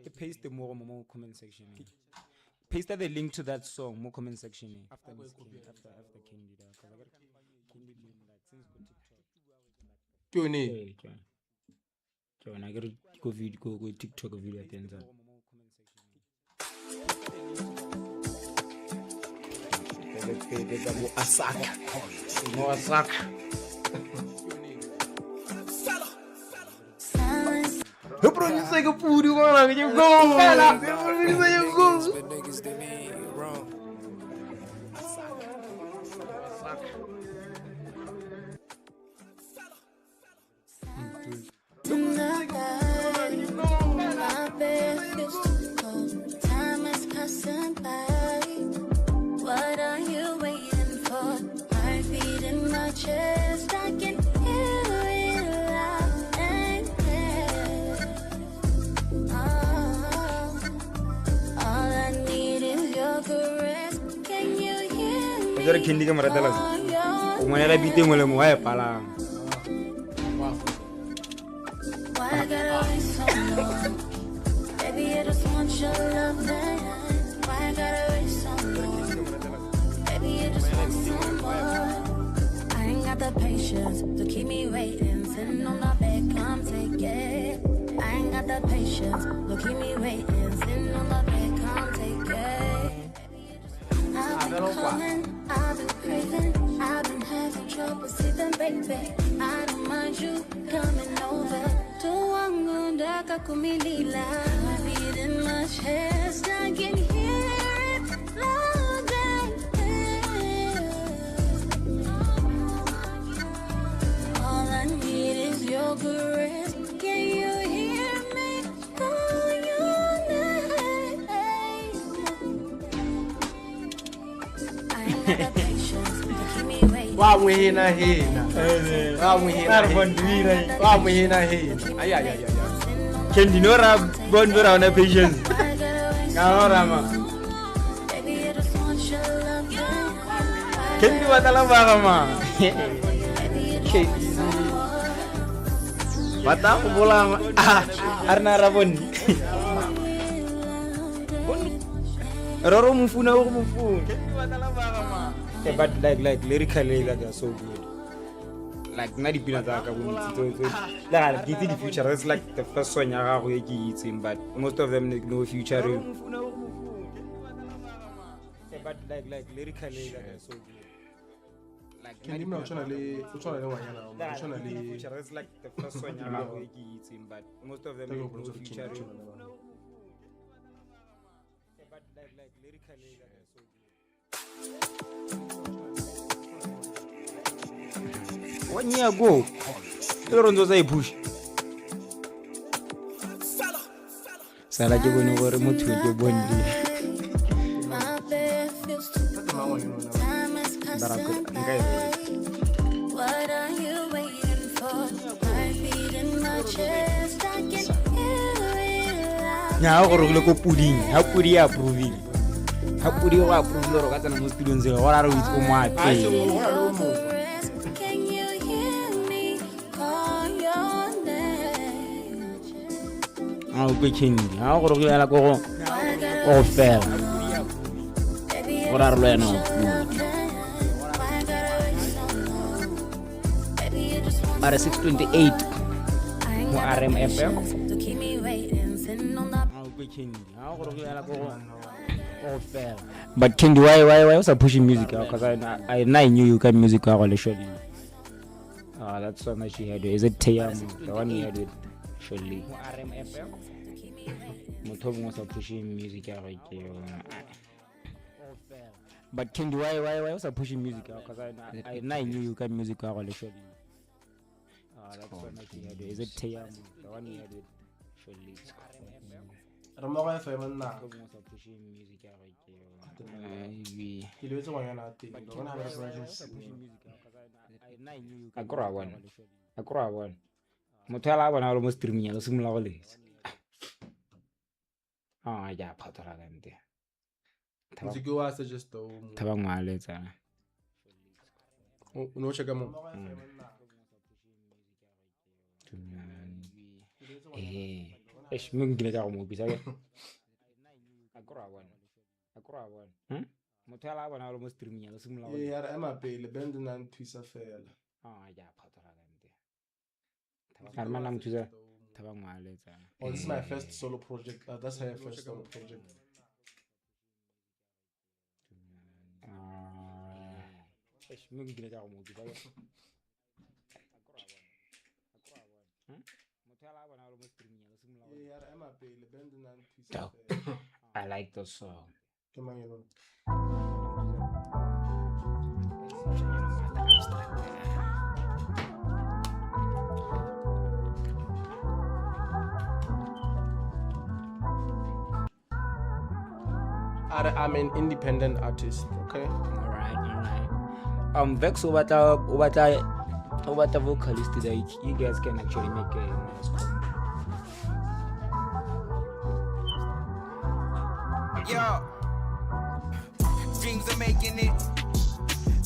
to paste the more comment section. Paste the link to that song more comment section after Candy there because I got Candy been like since go TikTok. John, I got go TikTok video at the end. Asak. Eu prometo que eu pude agora, que eu go. Eu prometo que eu go. Niggas they mean wrong. My bed feels too cold. Time is passing by. What are you waiting for? Heartbeat in my chest. I can hear it loud and clear. All I need is your caress. Can you hear me? Ora Candy kamera tala. O mona la bite mo le mo wa pala. Why I gotta wait so long? Baby, I just want your love tonight. Why I gotta wait so long? Baby, I just want some more. I ain't got the patience to keep me waiting. Sitting on my bed, come take it. I ain't got the patience to keep me waiting. Sitting on my bed, come take it. I've been calling, I've been craving, I've been having trouble sleeping, baby. I don't mind you coming over. Tuangundaka kumilila, my beat in my chest, I can hear it loud and clear. All I need is your caress. Can you hear me call your name? I ain't got the patience to keep me waiting. Vamos hina. Ay. Candy nora bonbora na patience. Ngora ma. Baby, I just want your love tonight. Candy watala ba ma. Bata ko bolang arna rabon. Roro mufuna ko mufuna. Candy watala ba ma. But like lyrically like they're so good. Like not the like get the future. That's like the first song I have eating, but most of them no future. But like lyrically like they're so good. Like Candy me uchonale wanyana. That's like the first song I have eating, but most of them no future. But like lyrically like they're so good. 1 year ago, Toronto say push. Sala ke bone gore motho ke bondi. My bed feels too cold. Time has passed by. What are you waiting for? Heartbeat in my chest. I can hear it loud. Nya go re go pudding, ha pudi ya approving. Ha pudi go approve lo ka tsena mo studio ntseng go ra re itse o mo ape. Can you hear me call your name? Ha o ke Candy, ha go re go yala go o fela. Baby, Go ra re lo yana. why I gotta are 628 mo RMFM. To keep me waiting, sitting on the But Kendi, why was I pushing music out? Because I knew you can music out surely. That song that she had, is it Tayamu? The one he had with surely. RMFM. Motobo was pushing music out. But Kendi, why was I pushing music out? Because I knew you can music out surely. That song that she had, is it Tayamu? The one he had with surely. Remmogo FM na. Motobo was pushing music out. Ke letse ngwana na teng. Ke bona ga versions. Akura one. Mothala bona lo mo streaming ya lo simula go letsa. Ja phathola ka nte. Muziki wa suggest o. Thaba ngwa letsa. No check mo. Eish mengile ka go mo bisa ke. Akura one. Mothala bona lo mo streaming ya lo simula go. Ya re ema pele band na ntwisa fela. Ja phathola ka nte. Armana mthuza thaba ngwa letsa. Oh, this is my first solo project. That's her first solo project. Eish mengile ka go mo bisa ke. Mothala bona lo mo streaming ya lo simula go. Ya re ema pele band na ntwisa fela. I like the song. Come on, you know. I'm an independent artist, okay? Alright. Vex over vocalist that you guys can actually make a nice combo. Yo, dreams of making it.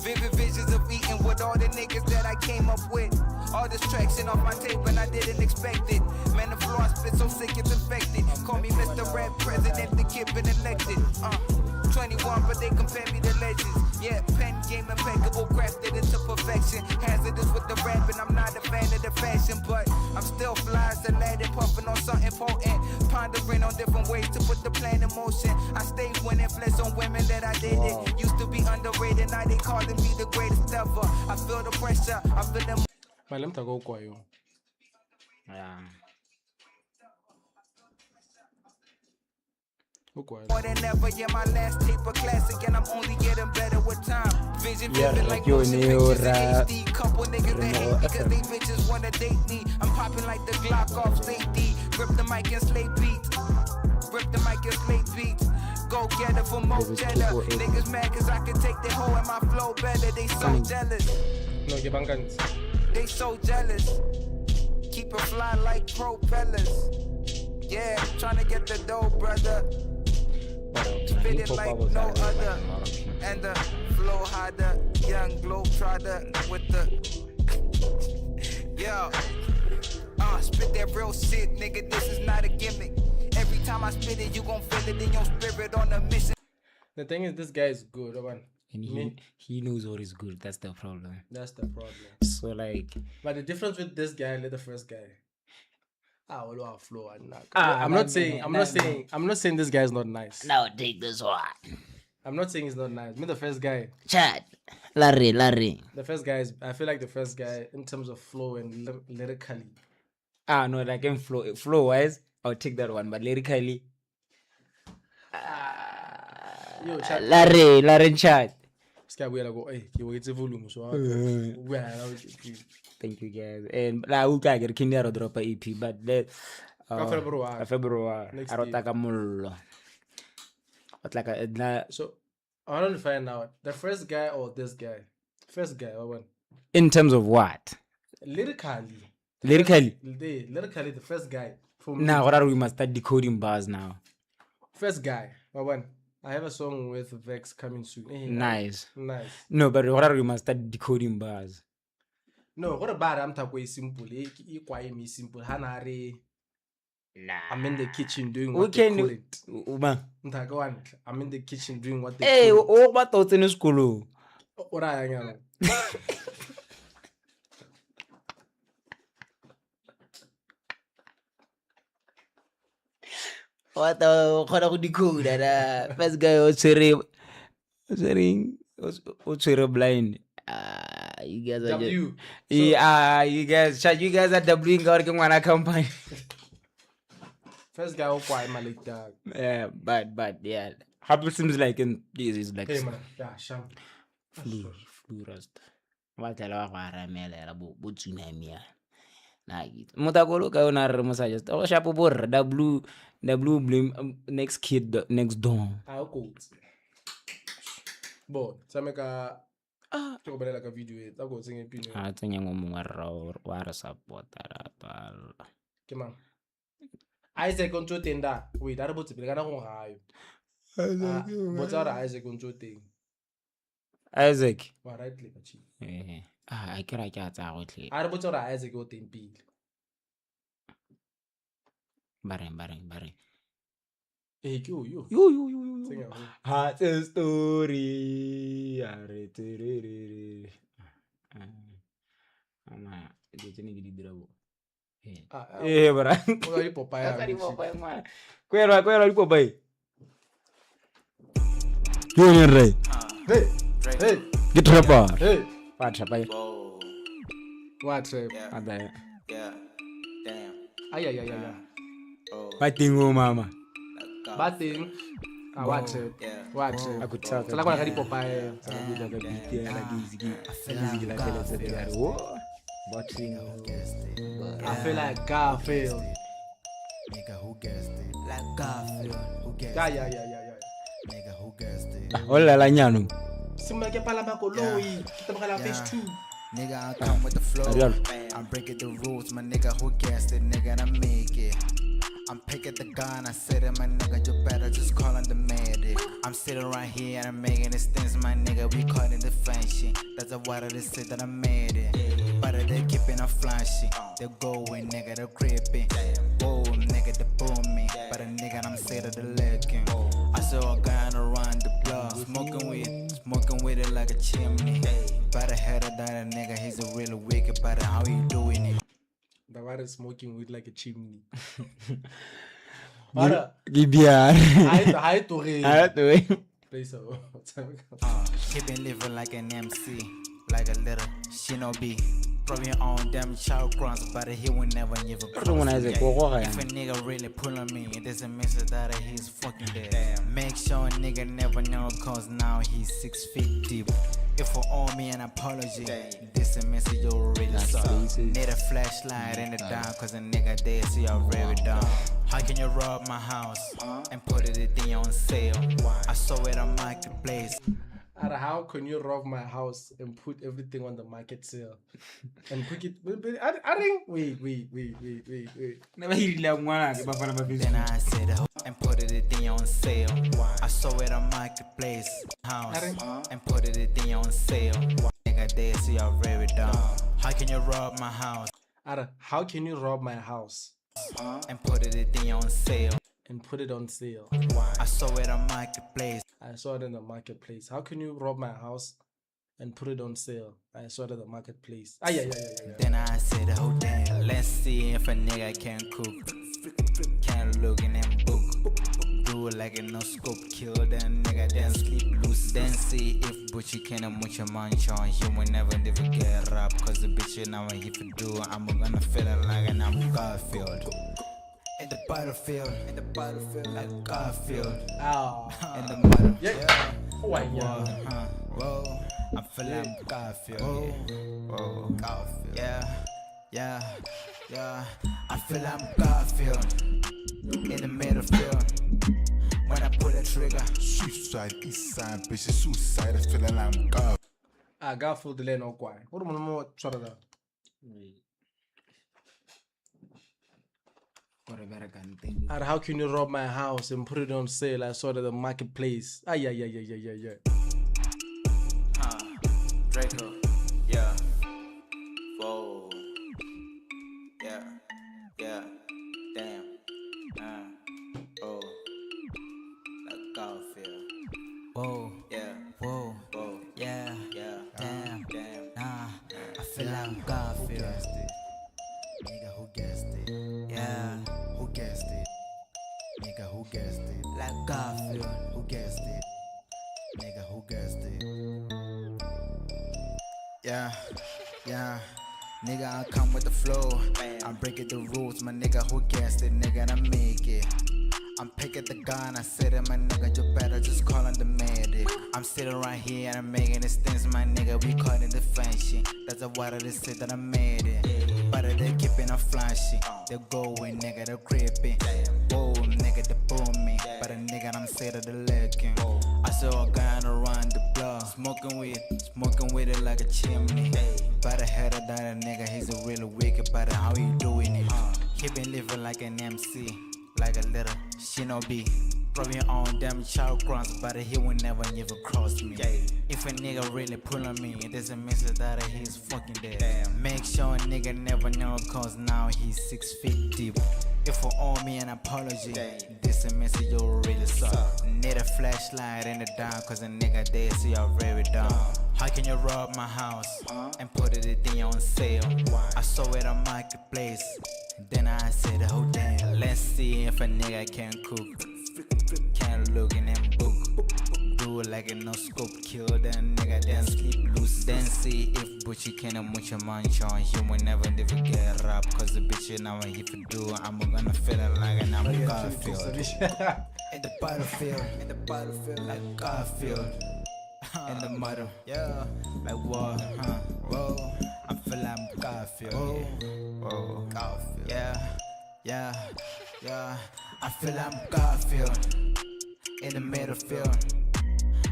Vivid visions of eating with all the niggas that I came up with. All distraction off my tape and I didn't expect it. Man, the floor I spit so sick it's infected. Call me Mr. Red President, the kid been elected. 21, but they compare me to legends. Yeah, pen game impeccable, crafted into perfection. Hazardous with the rap, and I'm not a fan of the fashion, but I'm still fly, so lad and puffing on something potent. Pondering on different ways to put the plan in motion. I stay winning, flex on women that I did it. Used to be underrated, now they calling me the greatest ever. I feel the pressure, I feel them. Let me go kwa yo. Yeah. More than ever, yeah, my last tape a classic, and I'm only getting better with time. Vision Yeah, vivid like like you motion and your pictures in HD. Couple niggas that hate Remmogo because they bitches wanna date me. I'm popping like the Glock off safety. Grip the mic and slay beats. Go get it for more cheddar. Niggas mad cause I can take the hoe and my flow better. They so jealous. No, ke bankantse. They so jealous. Keep it fly like propellers. Yeah, tryna get the dough, brother. Spit it like no other. And the flow harder. Young globetrotter with the. Yo. Spit that real shit, nigga. This is not a gimmick. Every time I spit it, you gon' feel it in your spirit on a mission. The thing is, this guy is good, man. And he knows what is good. That's the problem. That's the problem. So like, But the difference with this guy and the first guy. Well, our flow and that. Ah, I'm not saying this guy is not nice. now take this one. I'm not saying he's not nice. Me, the first guy. Chad, Larry. The first guy is. I feel like the first guy in terms of flow and lyrically. No, like in flow wise, I'll take that one. But lyrically, Yo, chat. Larry Chad. This guy will go. Hey, you wait a volume. So. Thank you guys. And la uka get Kinder drop a EP, but that February. Next I wrote like a mullo. But like a So I want to find out the first guy or this guy. First guy, what one? in terms of what? Lyrically, the first guy. For me, Now, what are we must start decoding bars now? first guy, what one? I have a song with Vex coming soon. Hey, Nice. nice. No, but what are we must start decoding bars? No, what about I'm talking simple? Quite me simple. Hanare. Nah. I'm in the kitchen doing We what they can. call it. Uma. I'm in the kitchen doing what they Hey, call it. what thoughts in school? What I am. What the khona go decode na. First guy o tshwere blind. You guys are just, W. yeah, you guys are doubling out ke ngwana company. First guy who quiet my like that. Yeah, but yeah. Happy seems like this is like Hey man, yeah, sham. flu rust. Wa tlela wa go aramelela bo tsunami ya. Na gitu. Motakolo ka ona re mo suggest. O shapo bo re W blame next kid next door. I'll quote. But Sameka to go like a video. I'll go sing a pin. A tsenya ngo mongwe wa re supporta pal. Come on. Isaac on tenda. Wait, I don't put it. I don't know. But Isaac on teng. Isaac. Wa right click a chi. I kira ke a tsa go tle. I don't put Isaac o teng pile. Bareng. Hey, you. Yo. Sing it. Heart a story. Are terere. Ama, itu ni gidi dira bo. Bra. Ola di Popeye. Kari Popeye man. Kwela di Popeye. Yo Ray. Hey. Get rapper. Hey. What Popeye? What's up? Ada. Yeah, damn. Ay. Patingo mama. Batting. What's up? Yeah. What's up? Aku tell. Sala kwa kadi Popeye. Buda ka bitia la gizigi. Gizigi la tele se de garo. Boxing. I feel like Garfield. Nigga, who guessed it? Like Garfield, who guessed Yeah. it? Nigga, who guessed it? Hola la nyano. Simba ke pala makoloi. Kita bakala phase 2. Nigga, I come with the flow. Ariel. I'm breaking the rules, my nigga, who guessed it? Nigga, and I make it. I'm picking the gun, I said it, my nigga, you better just call on the medic. I'm sitting right here and I'm making these things, my nigga, we call it the fashion. That's why they say that I made it. But they keeping on flashing. They going, nigga, they creeping. Whoa, nigga, they booming. But a nigga, I'm saying that they lurking. I saw a guy around the block, smoking with it like a chimney. But I heard that a nigga, he's a really wicked, but how you doing it? The one is smoking with like a chimney. Gibiar. I to read. Play so. He been living like an MC, like a little shinobi. Probably on them child grounds, but he will never cross me. If a nigga really pull on me, it doesn't mean that he's fucking dead. Make sure a nigga never know, cause now he's 6 feet deep. If for all me an apology, this a message you already saw. Need a flashlight in the dark, cause a nigga dead, so you're very dumb. How can you rob my house and put it on sale? I saw it on marketplace. How can you rob my house and put everything on the market sale? And quick it. Wait. Never hear la ngwana ke ba fana ba Then I said, and put it on sale. I saw it on marketplace house and put it on sale. Nigga dead, so you're very dumb. How can you rob my house How can you rob my house and put it on sale? and put it on sale? I saw it on marketplace. I saw it in the marketplace. How can you rob my house and put it on sale? I saw it in the marketplace. Yeah. Then I said, oh damn, let's see if a nigga can cook. Can't look in them book. Do it like a no scope, kill that nigga, then sleep loose. Then see if Butchie can much a munch on. You will never get rap, cause the bitch now if you do, I'm gonna feel it like an I'm Garfield. In the battlefield, like Garfield. In the mother, Yeah. Whoa, I'm feeling Garfield. Whoa, Garfield. Yeah. I feel I'm Garfield. In the middle field. When I pull the trigger. Suicide, east side, bitch, suicide. I feel like I'm God. Garfield the land or what do you more try that? How can you rob my house and put it on sale? I saw it at the marketplace. Yeah. Draco, yeah. Whoa. Yeah. Damn. Oh. Like Garfield. Whoa, Yeah. whoa, Whoa. yeah, Damn. nah. I feel I'm Garfield. Nigga, who guessed it? Yeah, who guessed it? Nigga, who guessed it? like Garfield. Who guessed it? Nigga, who guessed it? Yeah, yeah. Nigga, I come with the flow. I'm breaking the rules, my nigga, who guessed it? Nigga, and I make it. I'm picking the gun, I said it, my nigga, you better just call on the medic. I'm sitting right here and I'm making these things, my nigga, we call it the fashion. That's why they say that I made it. But they keeping on flashing. They going, nigga, they creeping. Whoa, nigga, they booming. But a nigga, I'm saying that they lurking. I saw a guy around the block, smoking with it like a chimney. But I heard that a nigga, he's a really wicked, but how you doing it? He been living like an MC. Like a little shinobi, throwing on them child crowns, but he will never cross me. If a nigga really pull on me, it doesn't mean that he's fucking dead. Make sure a nigga never know, cause now he's 6 feet deep. If for all me an apology, this a message you really suck. Need a flashlight in the dark, cause a nigga dead, so you're very dumb. How can you rob my house and put it thing on sale? I saw it on marketplace. Then I said, oh damn, let's see if a nigga can cook. Can't look in them book. Do it like a no scope, kill that nigga, then sleep loose. Then see if Butchie can munch a munch on. You will never get rap, cause the bitch you know if you do, I'm gonna feel it like an I'm Garfield. In the battlefield, like Garfield. In the mud, yeah, like what, whoa, I feel like Garfield, whoa, Garfield, yeah, I feel like Garfield, in the middle field,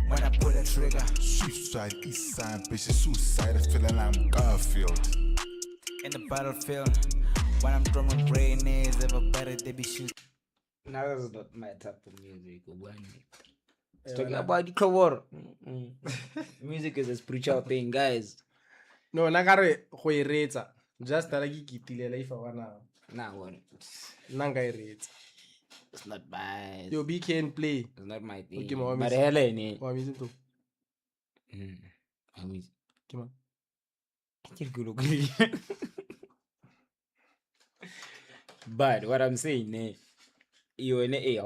when I pull the trigger, Suicide, east side, bitch, it's suicide. I feeling like I'm Garfield. in the battlefield, when I'm drumming grenades, everybody they be shooting. Now that's not my type of music. It's talking about the cover. Music is a spiritual thing, guys. No, nagare go iretsa. Just like ikitilela if I wanna. Nah, what? Nanga iretsa. It's not my. Yo, B can play. It's not my thing. Okay, ma, But Helen, Wa misi to. Come on. But what I'm saying, you and I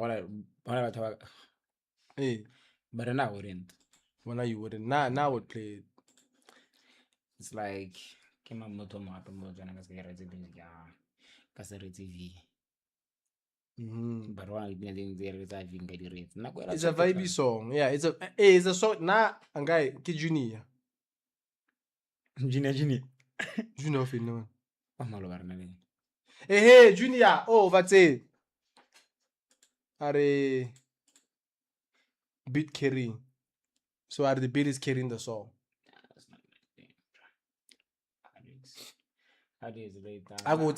wanna talk. Hey, But I wouldn't. when you wouldn't. Now I would play it. It's like came up moto mato moto na kasikera TV ya kasere TV. But one thing there is I think I read. It's a vibey song. Yeah, it's a song. Nah, angai ki junior. Junior. Junior fin no. Oh malo barna le. Hey, junior. Oh, what's it? Are beat carrying. So are the beat is carrying the song. That's not my thing. How do you say that? I go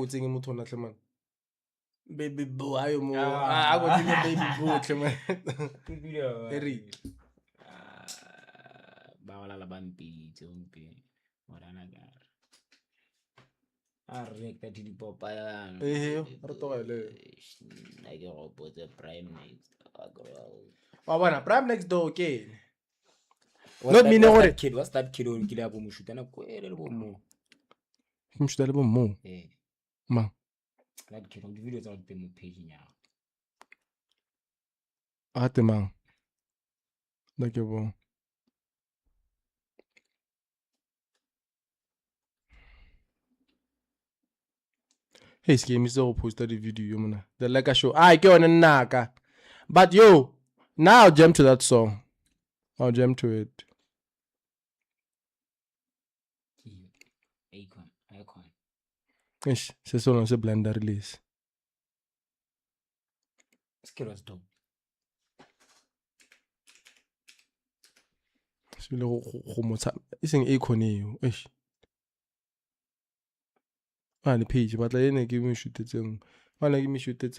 thingy mutho na tlema. Baby boo, ayo mo. I go thingy baby boo tlema. Eric. Bawala la bampi tsompe. Morana gar. Arek ta di popa ya. Re togele. I go put the prime next. Wa bona, prime next door okay. Not me no kid. What's that kid on kila bo mushuta na kwele bo mo. Mshutale bo mo. Ma. That kid on the videos on the page now. Ate man. Like bo. Hey, scheme is all posted the video, you man. The Lekka Show. I go on a naka. But yo, now I'll jump to that song. I'll jump to it. Icon. Ish, c'est solo se blender release. Skill was dope. Se le go motsa. Iseng icon eo. Ish. The page, but I give me shoot it. Give me shoot it.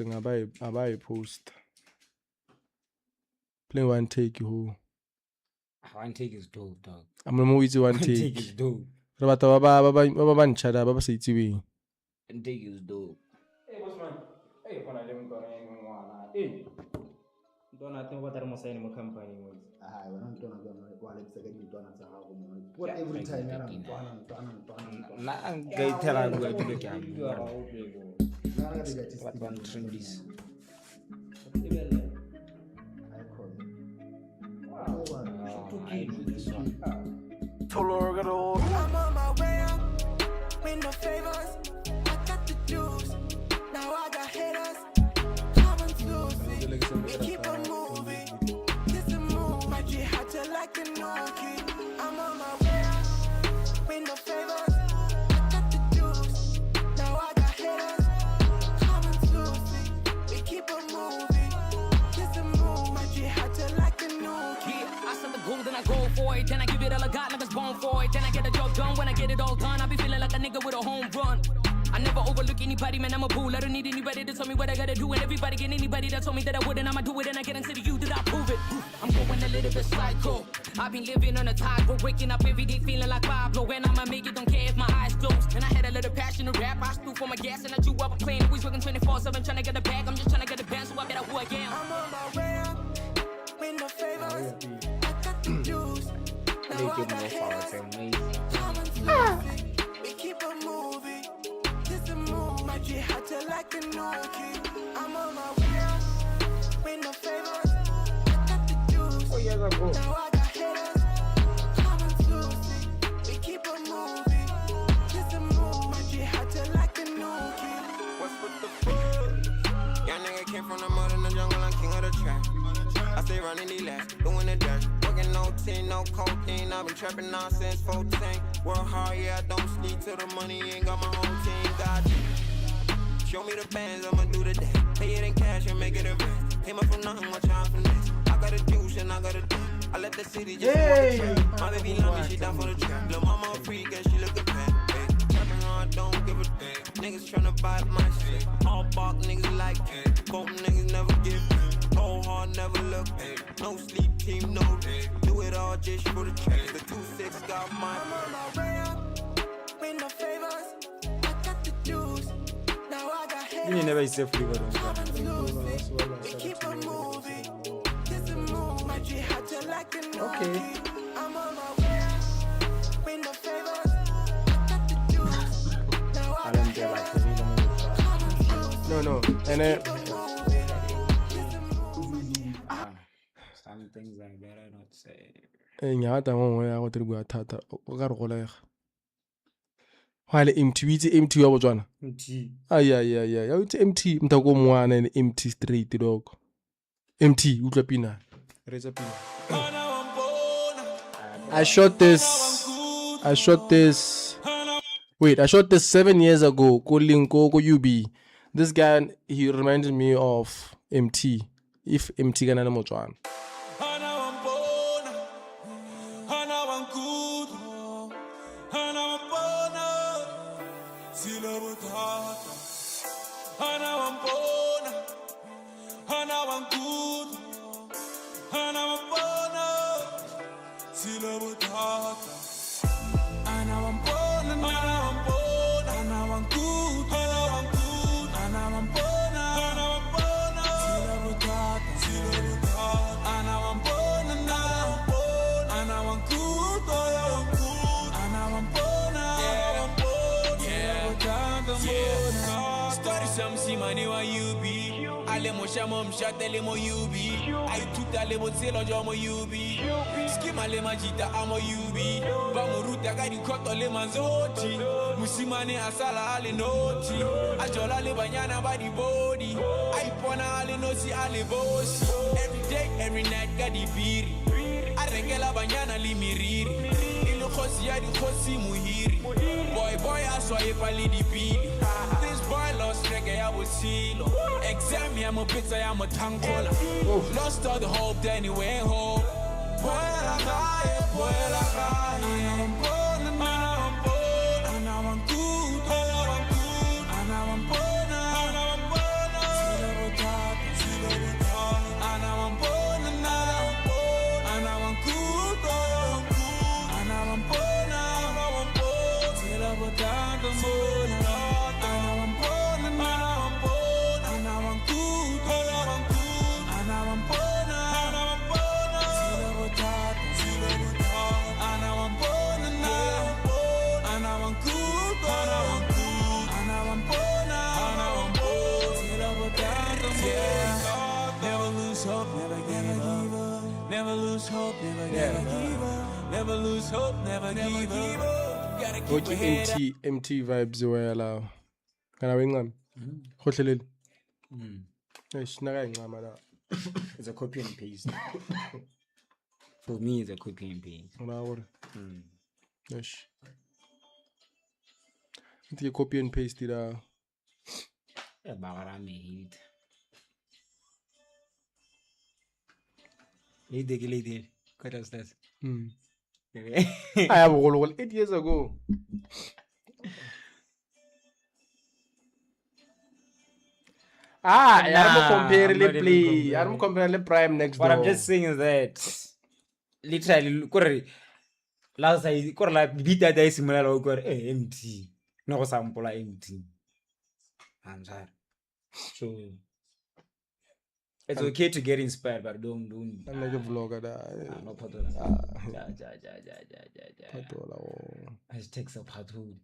I buy a post. Play one take you. One take is dope, dog. I'm gonna move it one One take take. is dope. Rabata baba nchada baba say tiwi. One take is dope. Hey, boss man. Hey, when I didn't go anywhere. Hey, don't nothing what I'm saying in my company was. I don't know what I'm saying. What every time Na ang gay tera go to look at. What one trend is? Ibele. Ayikho-ke. I know this one. I'm on my way up with no favors. I got the juice. Now I got haters. Come and Lucy. We keep on moving. This a move. My G had to like a nookie. I'm on my way up with no favors. I got the juice. Now I got haters. Come and Lucy. We keep on moving. This a move. My G had to like a nookie. I set the goal, then I go for it. Then I give it all I got, like I was born for it. Then I get the job done. When I get it all done, I be feeling like a nigga with a home run. I never overlook anybody, man, I'm a bull. I don't need anybody to tell me what I gotta do. And everybody get anybody that told me that I wouldn't, I'ma do it. And I get into the you, did I prove it? I'm going a little bit psycho. I've been living on a tightrope, waking up every day feeling like Pablo. When I'ma make it, don't care if my eyes closed. And I had a little passion to rap, I stood for my gas and I drew up a plane. Always working 24/7, trying to get a bag. I'm just trying to get a band, so I better who I am. I'm on my way up with no favors. I got the juice. They Now I give got no flowers, they're haters. amazing. Come and Lucy. We keep on moving. This a move. My G had to like a nookie. I'm on my way up with no favors. I got the juice. 4 years ago. Now I got haters. Come and Lucy. We keep on moving. This a move. My G had to like a nookie. What's with the fuck? Young nigga came from the mud in the jungle, I'm king of the trap. I stay running the laps, doing the dash. Working no team, no cocaine. I've been trapping now since 14. Work hard, yeah, I don't sleep till the money ain't got my own team. God damn. Show me the bands, I'ma do the dance. Pay it in cash and make it a rent. Came up from nothing, watch out for this. I got a juice and I got a dance. I let the city just walk the track. My baby love me, she down for the trap. Lil' mama a freak and she look a fan. Trapping hard, don't give a damn. Niggas tryna buy my shit. All bark niggas like it. Cold niggas never give. Cold hard, never look. No sleep team, no day. Do it all just for the track. The 2-6 got my. I'm on my way up with no favors. I got the juice. Now I got You haters. never say free word. Come and Lucy. We keep on moving. This a move. My G had to like a nookie. I'm on my way up with no favors. I got the juice. Now I got haters. Come and Lucy. No. And then Keep on moving. This a move. Some things I better not say. ngata ngwe ya go tribu thata o ka re golega wa le empty witse empty wa botswana MT. ya witse empty mtako mwana ne empty straight dog empty utlwa pina retsa pina I shot this 7 years ago ko Linko ko UB. This guy, he reminded me of MT, if MT kana le motswana. Mom shot tele mo UB. I took tele mo selo jo mo UB. Skima le majita amo UB. Ba mo ruta ga di koto le manzoti. Musimane asala ale noti. Ajola le banyana ba di body. I pona ale no si ale boss. Every day, every night ga di biri. Arengela banyana li miriri. Ilu khosi ya di khosi muhiri. Boy aswa e pali di pili. This boy lost reggae I was silo. Exam me I'm a pizza I'm a tankola. Lost all the hope then he went home. Puela calle. Never lose hope, never give up. Gotta keep Okay, your head up. MT vibes wela. Kana wengam. Khohlelele. Eish nakayincama la. It's a copy and paste. For me, it's a copy and paste. Unabona. Eish. Ithi copy and paste la. Bagara me hate. Lady. What was that? I have 8 years ago. I'm compare the prime next door. What I'm just saying is that literally, last I like beat that day similar empty. No sample empty. I'm sorry. So it's okay to get inspired, but don't. I'm like a vlogger. No part it takes a part two.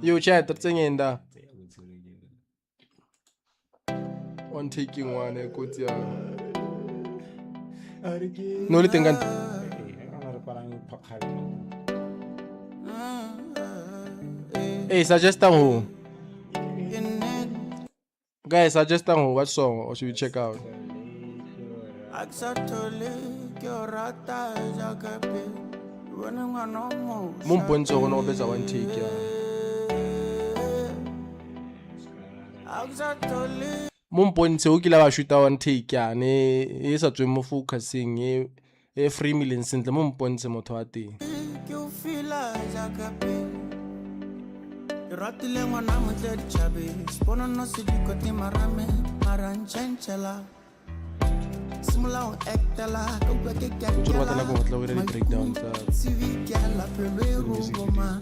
Yo, chat, that's in there. One taking one, no little gun. Hey, suggest who? Guys, suggest who? What song? Or should we check out? Mumponzo ono beza one take ya. Mumponzo ukila ba shoota one take ya ne e sa tswe mo focusing e free million sentle mumponzo motho wa teng. Ratile ngwana motle ditšhabe spono no se dikote marame marantšhentšhela simolao actela ka bua ke ke breakdown CV ke la pelo e ruboma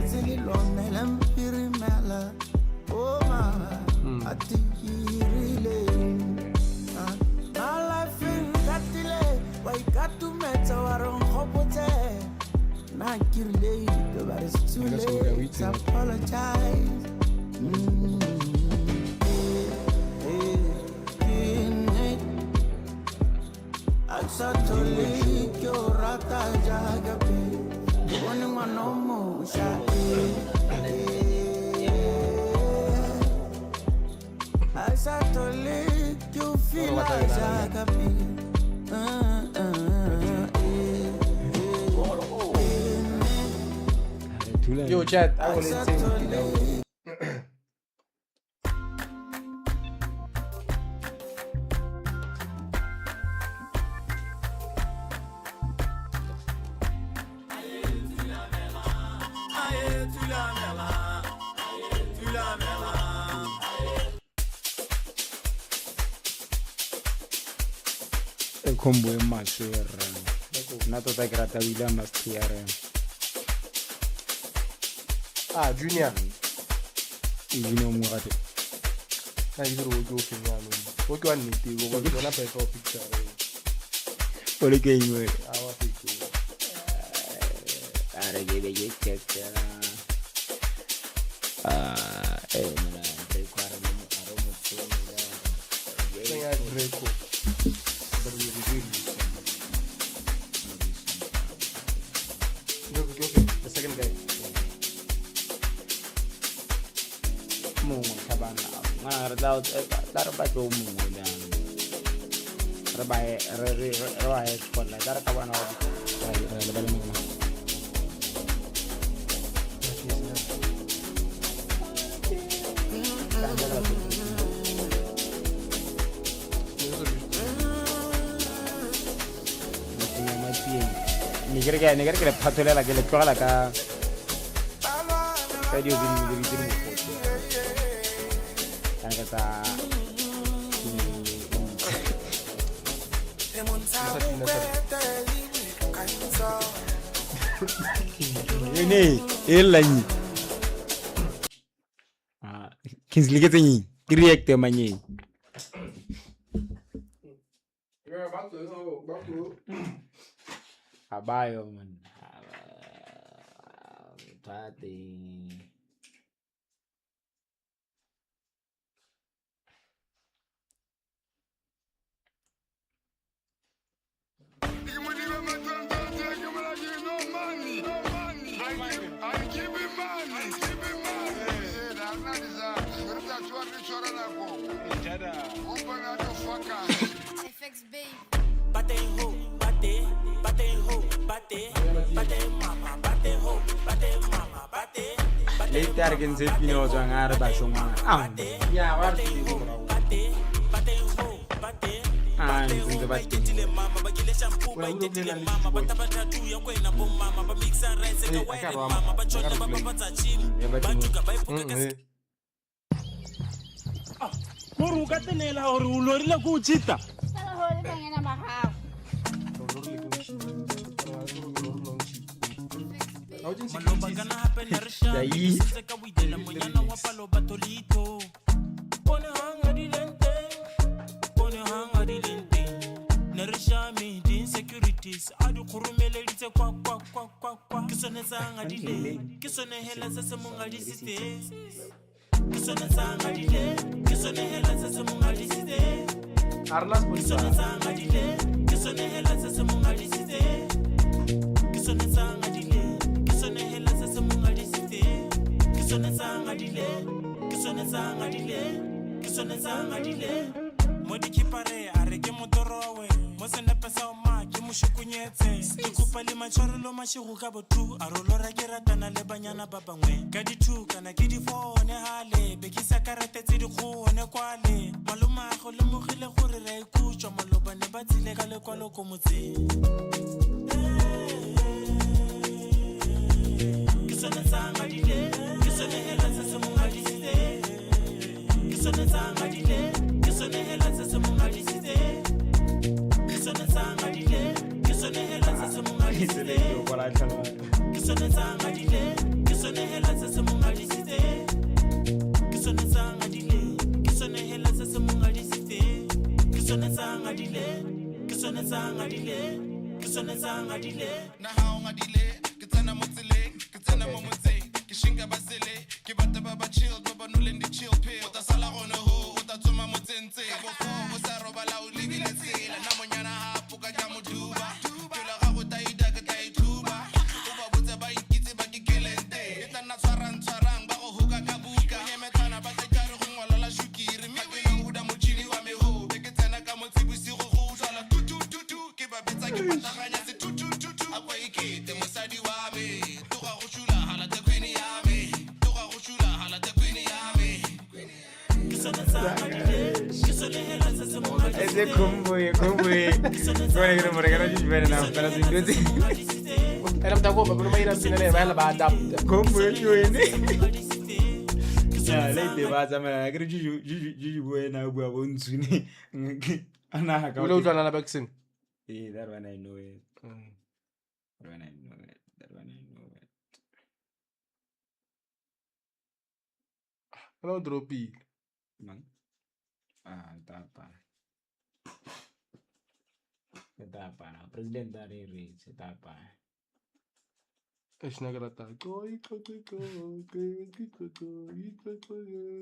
tsele lomela mpirimela oh ma atikirile my life in katile why got to meta waron khopotse na kirle but it's too late to apologize. Actually, you're rata jagabe. One man no more actually, you feel like jagabe. Yo, chat, I will say combo in my share. Not that I got a William must hear. Junior. You know more. I either will go for one. What you need to go to a picture. What a game. Our picture. I gave a check. The second guy. Ni kira kira patulnya lagi lekor lah kah? Saya juga jadi kan kata ini elani Kingsley kita ni react temannya abayo man party. FX baby. Bate ho, bate ho, bate mama, bate ho, bate mama, bate. Later can say Pino Jang Araba Shoma. Yeah, what is And in the back. Muru ka tenela hore o lorile go chita. Sala hole bangena ba gago. Maloba kana hape na re sha. Se ka buidela monyana wa palo batolito. Pone hanga dilente. Pone hanga dilente. Na re sha me di insecurities. Adu khurumele ditse kwa. Ke sone tsanga dile. Ke sone hela se se monga disite. Ke sone tsanga dile. Ke sone hela se se monga disite. Arlas Ke sone tsanga dile. Ke sone hela se se monga disite. Ke sone tsanga dile. Ke sone hela se se monga disite. Ke sone tsanga dile. Ke sone tsanga dile. Ke sone tsanga dile. Mo dikipare a re ke motorowe. Mo senepe sa oma ke mushukunyetse. Ke kopa le matshwarelo mashigo ka botu. A rolora ke ratana le banyana ba bangwe. Ka di-2 kana ke di-4 hale. Be ke sa karatetse dikgone kwale. Maloma go lemogile gore re ikutswa maloba ne ba tsile ka lekwalo ko motseng. Ke sone tsanga dile. Ke sone hela se se monga disite. Ke sone tsanga dile. Ke sone hela se se monga disite. Ke sone tsanga dile. Ke sone hela se se monga disite. Ke sone tsanga dile. Ke sone hela se se monga disite. Ke sone tsanga dile. Ke sone hela se se monga disite. Ke sone tsanga dile. Ke sone tsanga dile. Ke sone tsanga dile. Na ha o ngadile ke tsena mo tseleng ke tsena mo motseng ke shinga basele ke batla ba chill ba noleng di chill pill o ta sala gone ho o ta tsoma motsentse bo fo o sa robala o libile tsela na monyana ha puka ka moduba ke la ga go taida ke tla ithuba o ba botse ba ikitse ba ke kelente e tla na tshwarang ba go hoka ka buka nyemetana ba tla re go ngwala la shukiri mme ke no huda motšhini wa meho be ke tsena ka motsibosigo go utlwala tu ke ba betsa ke pataganya se tu akwa ikete mosadi wa me toga go shula hala te queen ya me toga go shula hala te queen ya me Ke sone tsanga dile. Ke sone hela se se monga disite. Ese combo. Bueno, que no me regalo yo ver nada, pero sin duda. Era mtakopa pero mai rambina le ba la ba adapt. Combo yo ene. Ya, le te vas a me que juju buena bua bonzuni. Ana ha ka. Ule utlwana la vaccine. That one I know it. That one I know it. Hello dropi. Man. Tapa. President Dariri, tapa. Eshna grata.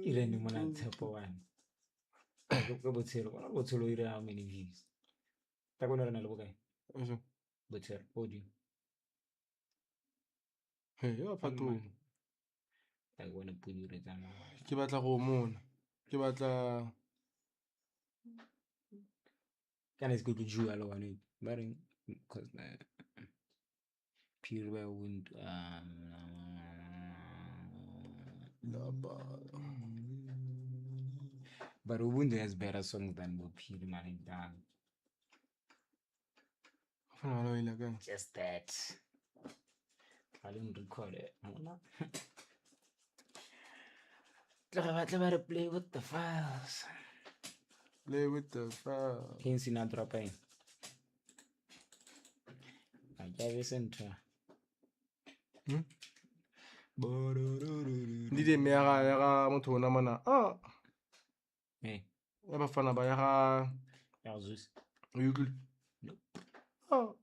Ile ni mwana tapa one. Go botsero ire how many views? Ta kona rena le bokae? Eso. Botsero audio. Hey, ya fatu. Ta kona pudi ire tsana. Ke batla go mona. Ke batla Kana is go to Jew alo one. Baring cause pure by wind but Ubuntu has better songs than Pure Man Dan. Just that. I didn't record it. Let me play with the files. Play with the fire. King Sinatra pain. I gave center. Ndide me ya ga motho ona mana. Hey. Ya ba fana ba ya ga Yazus. o utlwe.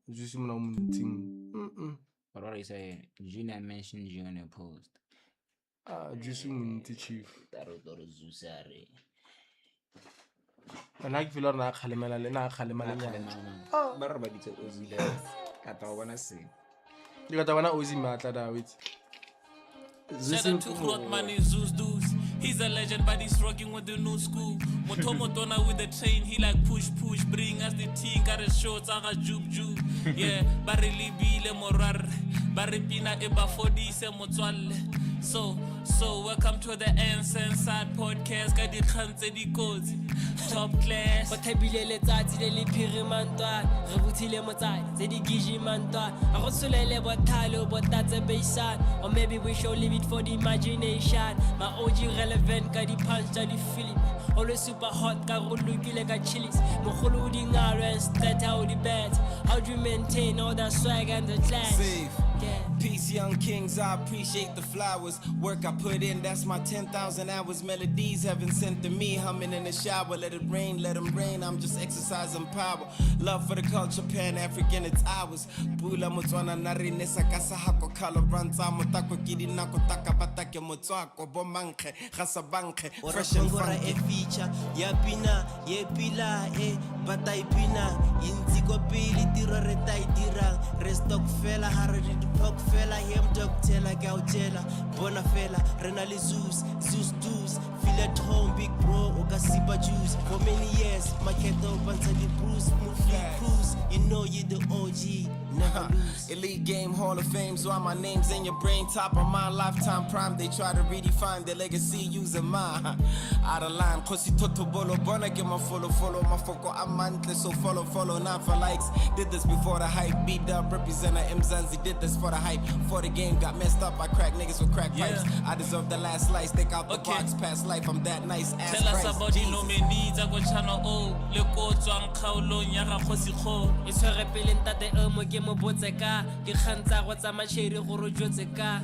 Just mona mo ntsing. What are you saying? Junior mentioned you on a post. Just chief. Taro Zusare. And I feel like Halimala. Barabadito Ozila. Katawana say. You got one Ozi Mata with. Shout out to Rotman in Zeus Deuce. He's a legend, but he's rocking with the new school. Motomotona with the train, he like push, bring us the tea, got a short, aga jup. Yeah, barili bile morar, baripina eba 40 se motswalle. So welcome to the Inside Podcast. Got the khanse di kozi. Top class. Go thabile letsatsi le le phirimantwa re buthile motsai tse di gijimantwa a go solele bothalo botatse beisan or maybe we should leave it for the imagination. My OG relevant ka di punch tsa di film always super hot ka go lukile ka chilies mogolo di ngaro and stat how the bad. How do you maintain all that swag and the class? Peace, young kings, I appreciate the flowers. Work I put in, that's my 10,000 hours. Melodies heaven sent to me, humming in the shower. Let it rain, let them rain, I'm just exercising power. Love for the culture, Pan-African, it's ours. Bula mutwana narine sakasa hako kala ranza mutako kidi nako taka batake mutwako bomanke khasa banke fresh and funky. A feature, yapina, yepila, bataipina, inziko pili tiro retai dirang, restock fella, haradi dupok fella, him dog tela, gautela, bona fella, renali Zeus Deuce, feel at home, big bro, Okasiba juice. For many years, my keto Bansadi Bruce, Movie Cruise, you know you the OG. Never lose. Elite Game Hall of Fame, so my name's in your brain, top of my lifetime prime. They try to redefine their legacy using mine. Out of line, Kosi Toto Bolo, Bona, get my follow, my foko, I'm mantle, so follow, not for likes. Did this before the hype, beat up, represent M Zanzi, did this for the hype. For the game, got messed up, I crack niggas with crack pipes. I deserve the last slice, take out the box, past life, I'm that nice ass. Tell us about the nominees, I go channel O, le ko tswang khaolo nyaga khosi kho. It's a repellent that the mo botseka di khantsa go tsa macheri go rojotseka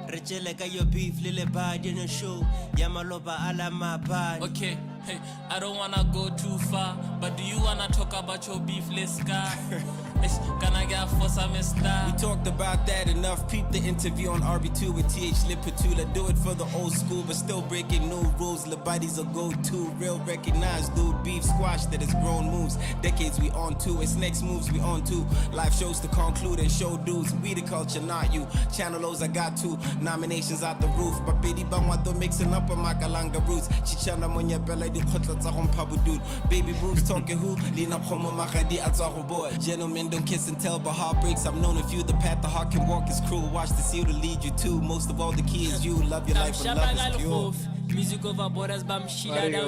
re tšeleka yo beef le le bad in a show ya maloba ala mabad. Okay, hey, I don't wanna go too far, but do you wanna talk about your beef, let's go. Can I get for some star? We talked about that enough. Peep the interview on RB2 with TH Lipatula. Do it for the old school, but still breaking new rules. The bodies a go-to, real recognized dude. Beef squash that is grown moves. Decades we on to, it's next moves we on to. Live shows to conclude and show dudes. We the culture, not you. Channel O's I got 2 nominations out the roof. But Baby Bangwato mixing up on my Kalanga roots. Chichana Monya Bella di Kotla Zahom Pabu dude. Baby Bruce talking who? Lina Homo Makadi Atzaho boy. Gentlemen don't kiss and tell, but heartbreaks I've known a few. The path the heart can walk is cruel. Watch the seal to lead you to. Most of all, the key is you. Love your life, and love is pure. Music over borders, bam shila down.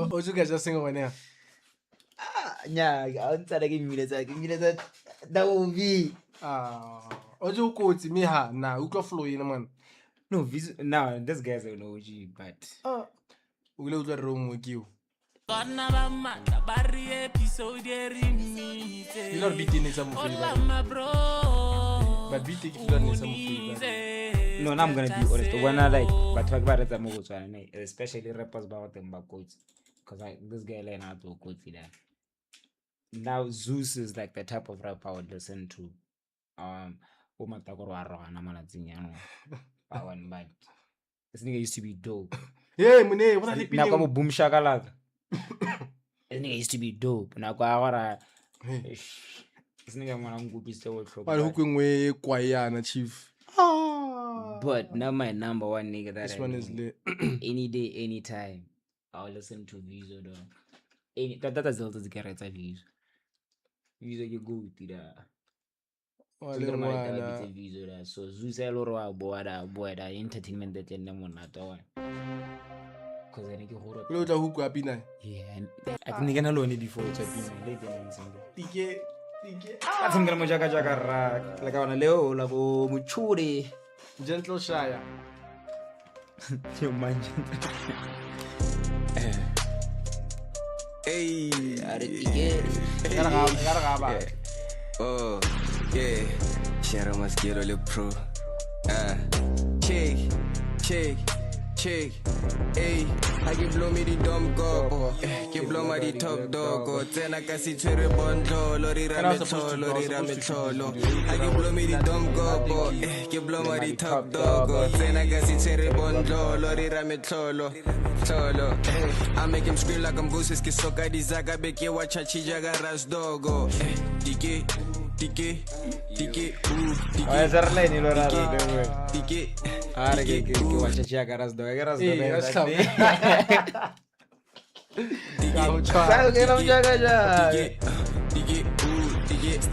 What you guys just sing over there? Yeah, I'm trying to give me that. That will be. Ojo quote me ha na uklo flow in man. No, this guy's an OG, but. We'll do the room with you. You're not beating some of you. But beating you don't need some of you. No, I'm gonna be honest. When I like, but talk about it, I'm especially rappers about them about quotes. Because this guy learned how to quote for that. Now, Zeus is like the type of rap I would listen to. But this nigga used to be dope. Yeah, Mune, what are you now come boom shakalaka. This nigga used to be dope. Now go out. This nigga wanna go be still with but who can we quiet chief? But now my number one nigga that this one is lit. Any day, anytime. I'll listen to Vizo though. That's the other character Vizo. Vizo you go with that. So Zuzelo boy that entertainment that in them at all. Cause I think you yeah, and I think you know before it's a that's some grandma jaga like on a leo labo muchuri gentle shire. You mind Hey, oh, yeah, Shadow must get a little pro. Check. check. Hey, I give blow me the dumb go. Give blow my the top dog. Then I can see cherry bundle. Lori rame cholo. I give blow me the dumb go. Give blow my the top dog. Then I can see cherry bundle. Lori rame cholo. I make him scream like I'm gooses. Kisoka di zaga beke wachachi jaga ras dogo. Dike. Vai hacerle ni lo raro de güey. Dike. Ahora que guachachi garas do. Claro que no llega ya.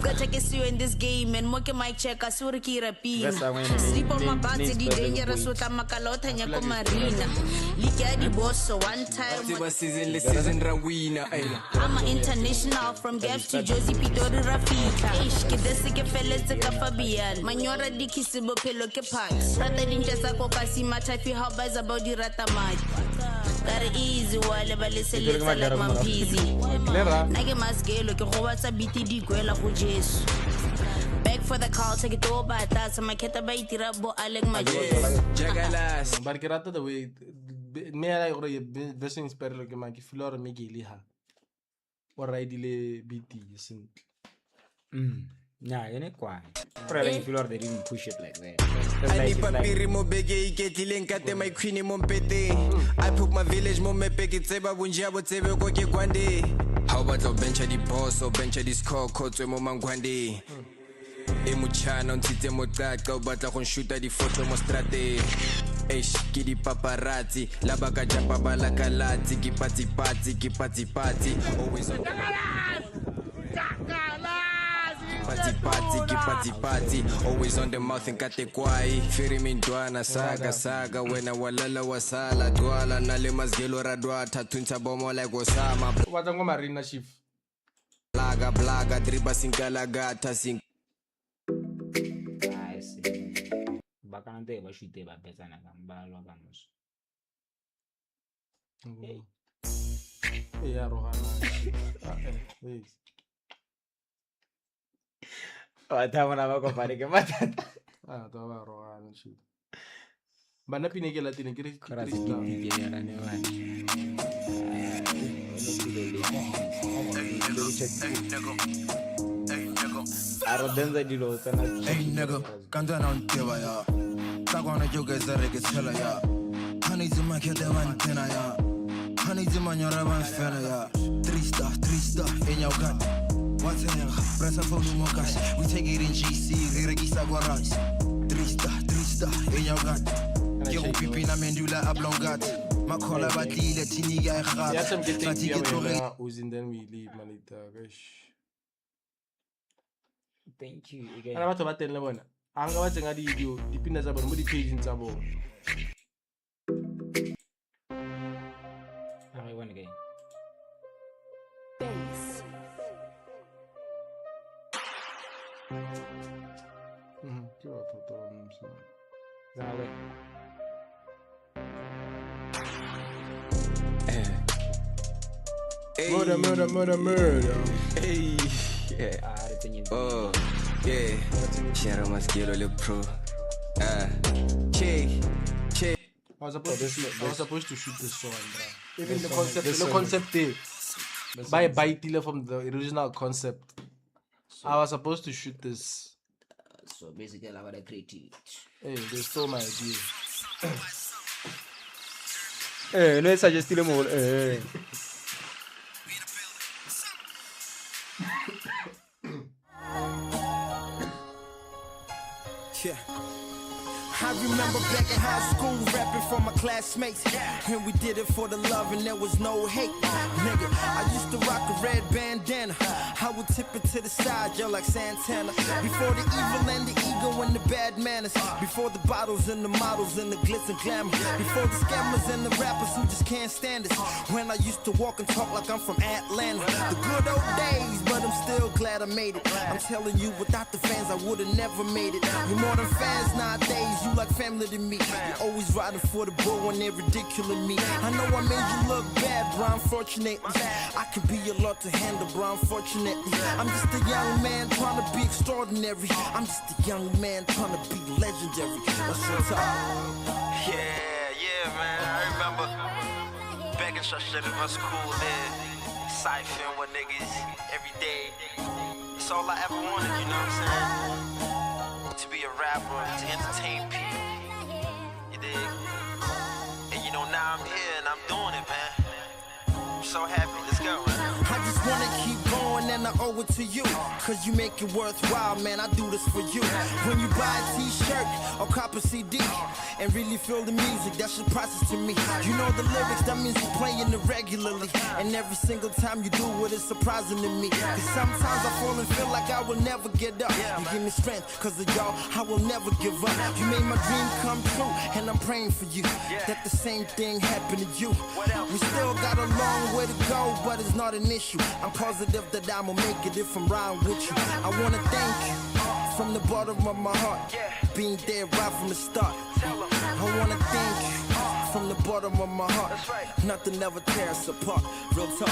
Gotta get you in this game and moke my check asuri kirapina. Sleep on my body, the dangerous with a makalota nyako marina. Likia di boss one time. I'm an international from Gaps to Josie Pitori Rafika. Ish, get this ke fellas to Fabian. Manyora di kisibo pelo ke parts. Rata ninja sako kasi matafi how buzz about the ratamaj. That easy while I listen like my busy. Nage maskelo ke go batsa biti di kwela go Jesu. Back for the call, take it over. That's my cat by Tirabo Alec Major. Jagalas. Barkerata the way me I already best inspire like my flora Miguel ha. Or I delay BT sin. Nah, you know why? Probably if you are they didn't push it like that. I need papiri mo bege get linka te my queen mo pete. I put my village mo me peke tseba bunja bo tsebe ko ke kwande. How about the bench di boss or bench di score coach mo mangwande. E muchana ntite mo tata batla go shoota di photo mo strate. Eish ki di paparazzi la baka japa bala kalati ki pati always on Party, always on the mouth and kate kwai. Firi mindwana saga wena walala wasala dwala nale mazgelo radwa tatunta bomo like Osama. Watango marina chief. Blaga driba sinkala gata sink. I see. Bakante ba shute ba betana kambalo vamos. Yeah, Rohana. Please. Estamos nada más para que matan. Toma Rohana shit. Bana pine que la tiene que ir. Arrodenza di lota. Hey nigga, canta non te vaya. Ta gonna joke zare ke chala ya. Hani zima ke de mantena ya. Hani zima nyora ban fena ya. 3 star in your gun. What's in your press for no more cash. We take it in GC, regisa guarans. 3 star in your gun. Yo pipi na mendula ablongat. Makola batile tiniga khat. Yeah, some getting here using then we leave manita gosh. Thank you again. Ana batho ba teng le bona. Anga ba tsenga video dipina tsa bona mo di page tsa bona. I want again. Bass. Que va todo mundo. Zawe. Murder. Hey. Yeah. Oh, yeah. Share my skill le pro. Check. I was supposed to shoot this song, bro. Even the concept by Baitila from the original concept. I was supposed to shoot this. So basically, I got a creative. Hey, they stole my idea. Hey, no suggest le mo. Hey. Yeah. I remember back in high school rapping for my classmates. And we did it for the love and there was no hate. Nigga, I used to rock a red bandana. I would tip it to the side, yo, like Santana. Before the evil and the ego and the bad manners. Before the bottles and the models and the glitz and glamour. Before the scammers and the rappers who just can't stand us. When I used to walk and talk like I'm from Atlanta. The good old days, but I'm still glad I made it. I'm telling you, without the fans, I would've never made it. You're more than fans nowadays, you like family to me. You're always riding for the bull when they're ridiculing me. I know I made you look bad, bro, unfortunately. I can be a lot to handle, bro, unfortunately. I'm just a young man trying to be extraordinary. I'm just a young man trying to be legendary. That's what's up. Yeah, man. remember begging such shit it was cool then. Siphon with niggas every day. It's all I ever wanted, you know what I'm saying? To be a rapper, to entertain people. You dig? And you know, now I'm here and I'm doing it, man. I'm so happy. Let's go, man. I just wanna keep going and I owe it to you. Cause you make it worthwhile, man, I do this for you. When you buy a t-shirt or cop a CD and really feel the music, that's just priceless to me. You know the lyrics, that means you're playing it regularly. And every single time you do it, it's surprising to me. Cause sometimes I fall and feel like I will never get up. You give me strength, cause of y'all, I will never give up. You made my dream come true, and I'm praying for you that the same thing happen to you. We still got a long way to go, but it's not an issue. I'm positive that I'ma make it if I'm riding with you. I wanna thank you from the bottom of my heart, being there right from the start. I wanna thank you from the bottom of my heart. Nothing ever tears us apart. Real talk.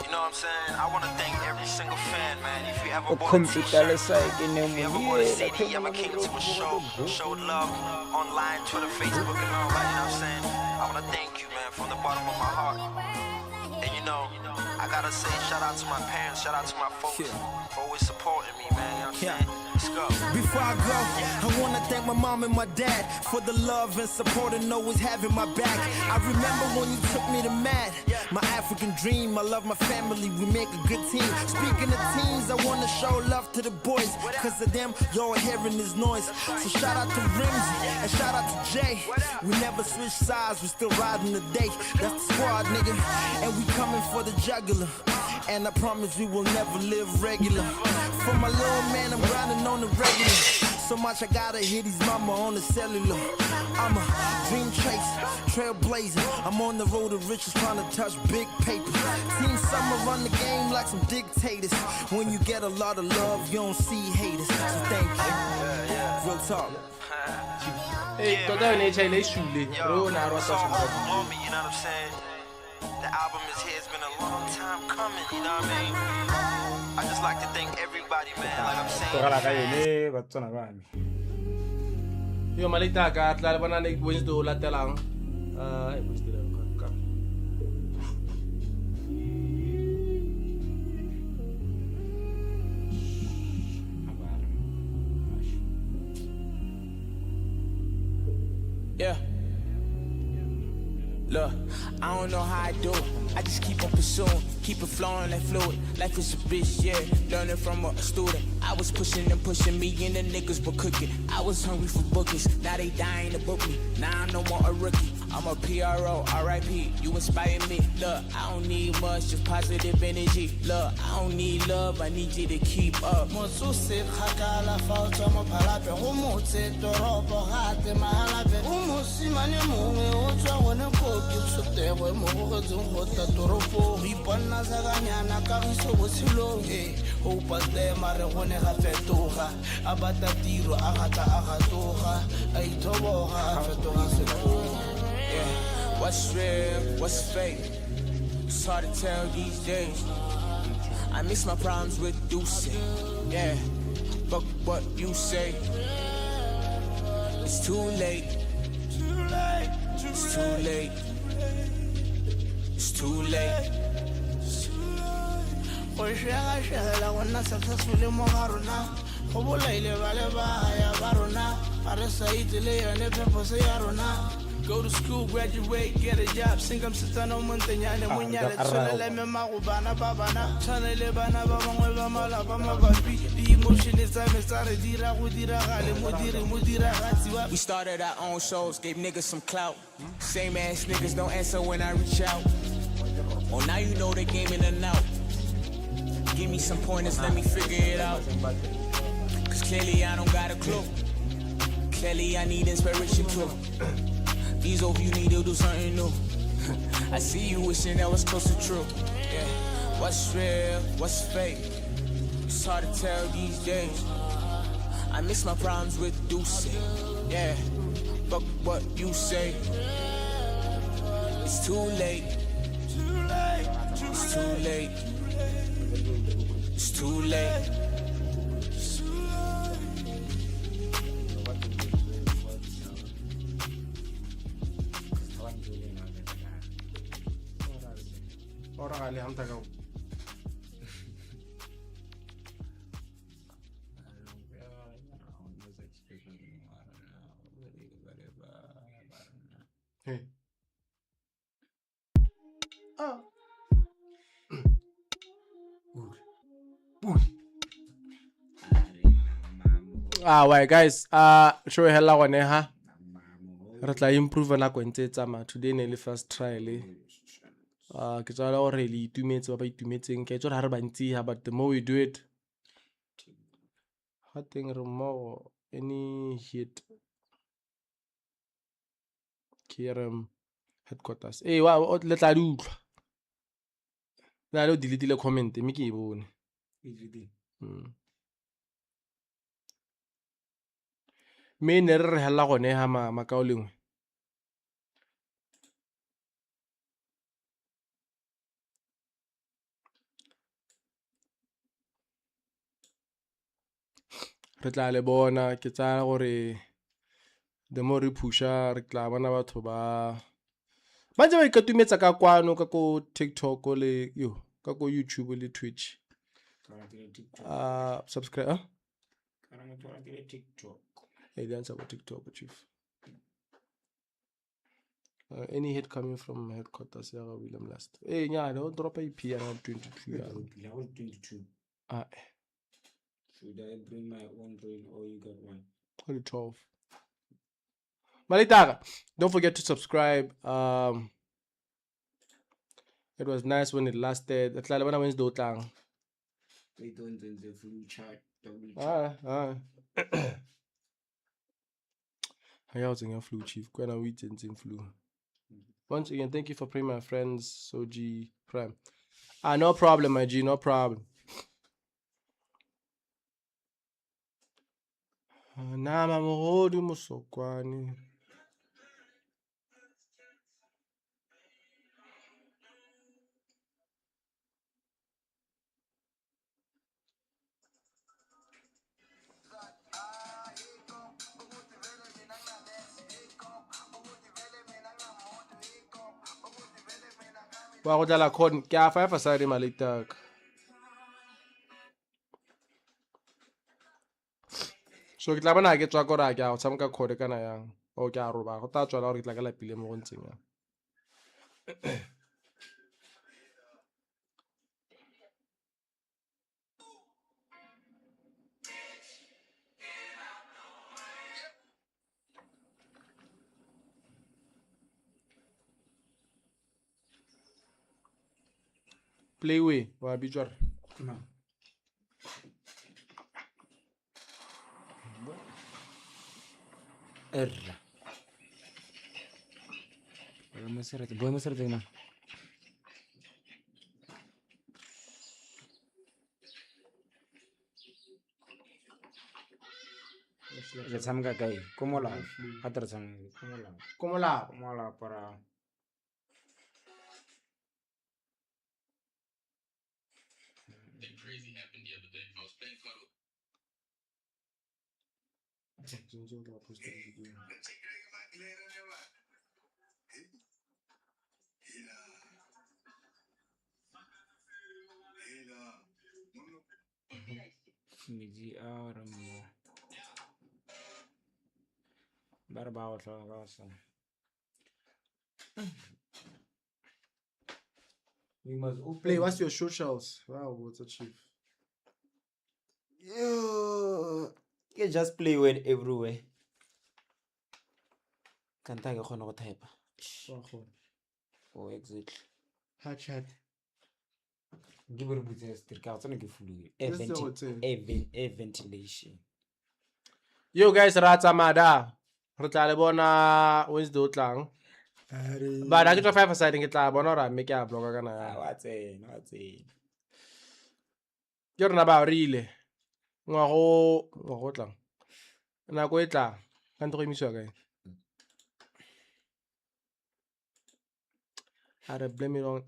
You know what I'm saying? I want to thank every single fan, man. If you ever bought a Computer t-shirt, side in if you ever bought a CD, ever came to a show, showed love online, Twitter, Facebook, and all that, you know what I'm saying? I want to thank you, man, from the bottom of my heart. And you know, I gotta say, shout out to my parents, shout out to my folks for always supporting me, man. You know what I'm saying? Let's go. Before I go, I wanna thank my mom and my dad for the love and support and always having my back. I remember when you took me to Mad, my African dream. I love my family, we make a good team. Speaking of teams, I wanna show love to the boys. Cause of them, y'all hearing this noise. So shout out to Rimsey and shout out to Jay. We never switch sides, we still riding the day. That's the squad, nigga. And we coming for the jugular. And I promise we will never live regular. For my little man, I'm grinding on the regular. So much I gotta hit his mama on the cellular. I'm a dream chaser, trailblazer. I'm on the road to riches trying to touch big paper. Team Summer run the game like some dictators. When you get a lot of love, you don't see haters. So thank you. Real talk. Hey, tota yone e chaile e shule. Ro na ro It's sa all shule. on me, you know what I'm saying? The album is here, it's been a long time coming, you know what I mean? I just like to thank everybody, man, like I'm Togela ka saying. yone ba tsona ba me. Yo malita ka tla bona ne Wednesday o latelang. Wednesday ka. Yeah. Look, I don't know how I do it. I just keep on pursuing, keep it flowing like fluid. Life is a bitch, yeah. Learning from a student. I was pushing and pushing me, and the niggas were cooking. I was hungry for bookies. Now they dying to book me. Now I'm no more a rookie. I'm a PRO, RIP. You inspire me. Look, I don't need much, just positive energy. Look, I don't need love, I need you to keep up. What's real, what's fake? It's hard to tell these days. I mix my problems with Deuce. Yeah, fuck what you say. It's too late. It's too late. It's too late. Go to school, graduate, get a job. Sing I'm sitting on Montana, Munyala, Solele, Magubana, Babana, Chanele, Bana, Baba, Malabama, the emotion is time and started Dira, Mudira. We started our own shows, gave niggas some clout. Same ass niggas don't answer when I reach out. Oh, now you know the game in and out. Give me some pointers, let me figure it out. Cause clearly I don't got a clue. Clearly I need inspiration too. These of you need to do something new. I see you wishing that was close to true. Yeah. What's real, what's fake? It's hard to tell these days. I mix my problems with Deuce. Yeah, fuck what you say. It's too late. It's too late. It's too late. ora ga le hamta ka hey why guys show hella gone ha re tla improve na go ntse tsama today ne le first trial ke tsala gore le itumetse ba itumetseng ke tsore ha re bantsi ha but the more we do it I think more any hit KRM headquarters wa le tla di utlwa la lo delete le comment mme ke e bone me ne re hella gone ha makao lengwe re tla le bona ke tsaya gore the more re pusha re tla bona batho ba ntse ba ikatumetsa ka kwano ka ko TikTok le ka ko YouTube le Twitch subscribe TikTok the answer about TikTok chief any hit coming from headquarters ya William last nya don't drop a EP around 22 should I bring my own drill or you got one? 12 Malitaga, don't forget to subscribe. It was nice when it lasted. At Lalabana Wednesday tang. We don't the flu chart. I was in your flu chief. When we in flu. Once again, thank you for praying, my friends. Soji Prime. No problem, my G, no problem. Nama mogodi mosokwani. Wa go dlala con ke a 5 aside malitaka. So ke tla bona ke tswa kora ke a tshamka khode kana yang o ke a roba go ta tswa la gore ke tla ka lapile mo go ntseng yang Playway wa bitswa Erra. Boy masarate na. Let's have a guy. Como la. Atrasan. Como la. Como la para. Crazy happened the other day. I was playing Cuddle. Miji ahora mo. Barba otra cosa. We must open. Play, what's your socials? Wow, what's a chief? You just play with everywhere. Can't take a corner type. Oh, exactly. Hot chat. Give her a bit of stick out and give fluid. Ventilation. Yo guys, rata mada. Rotale bona Wednesday utlang. But I get to 5 aside and get la bona make a blogger kana. What's it? You're na ba rile. Ngwa tlang. Na go etla. Ka ntgo emiswa kae. Are blame it on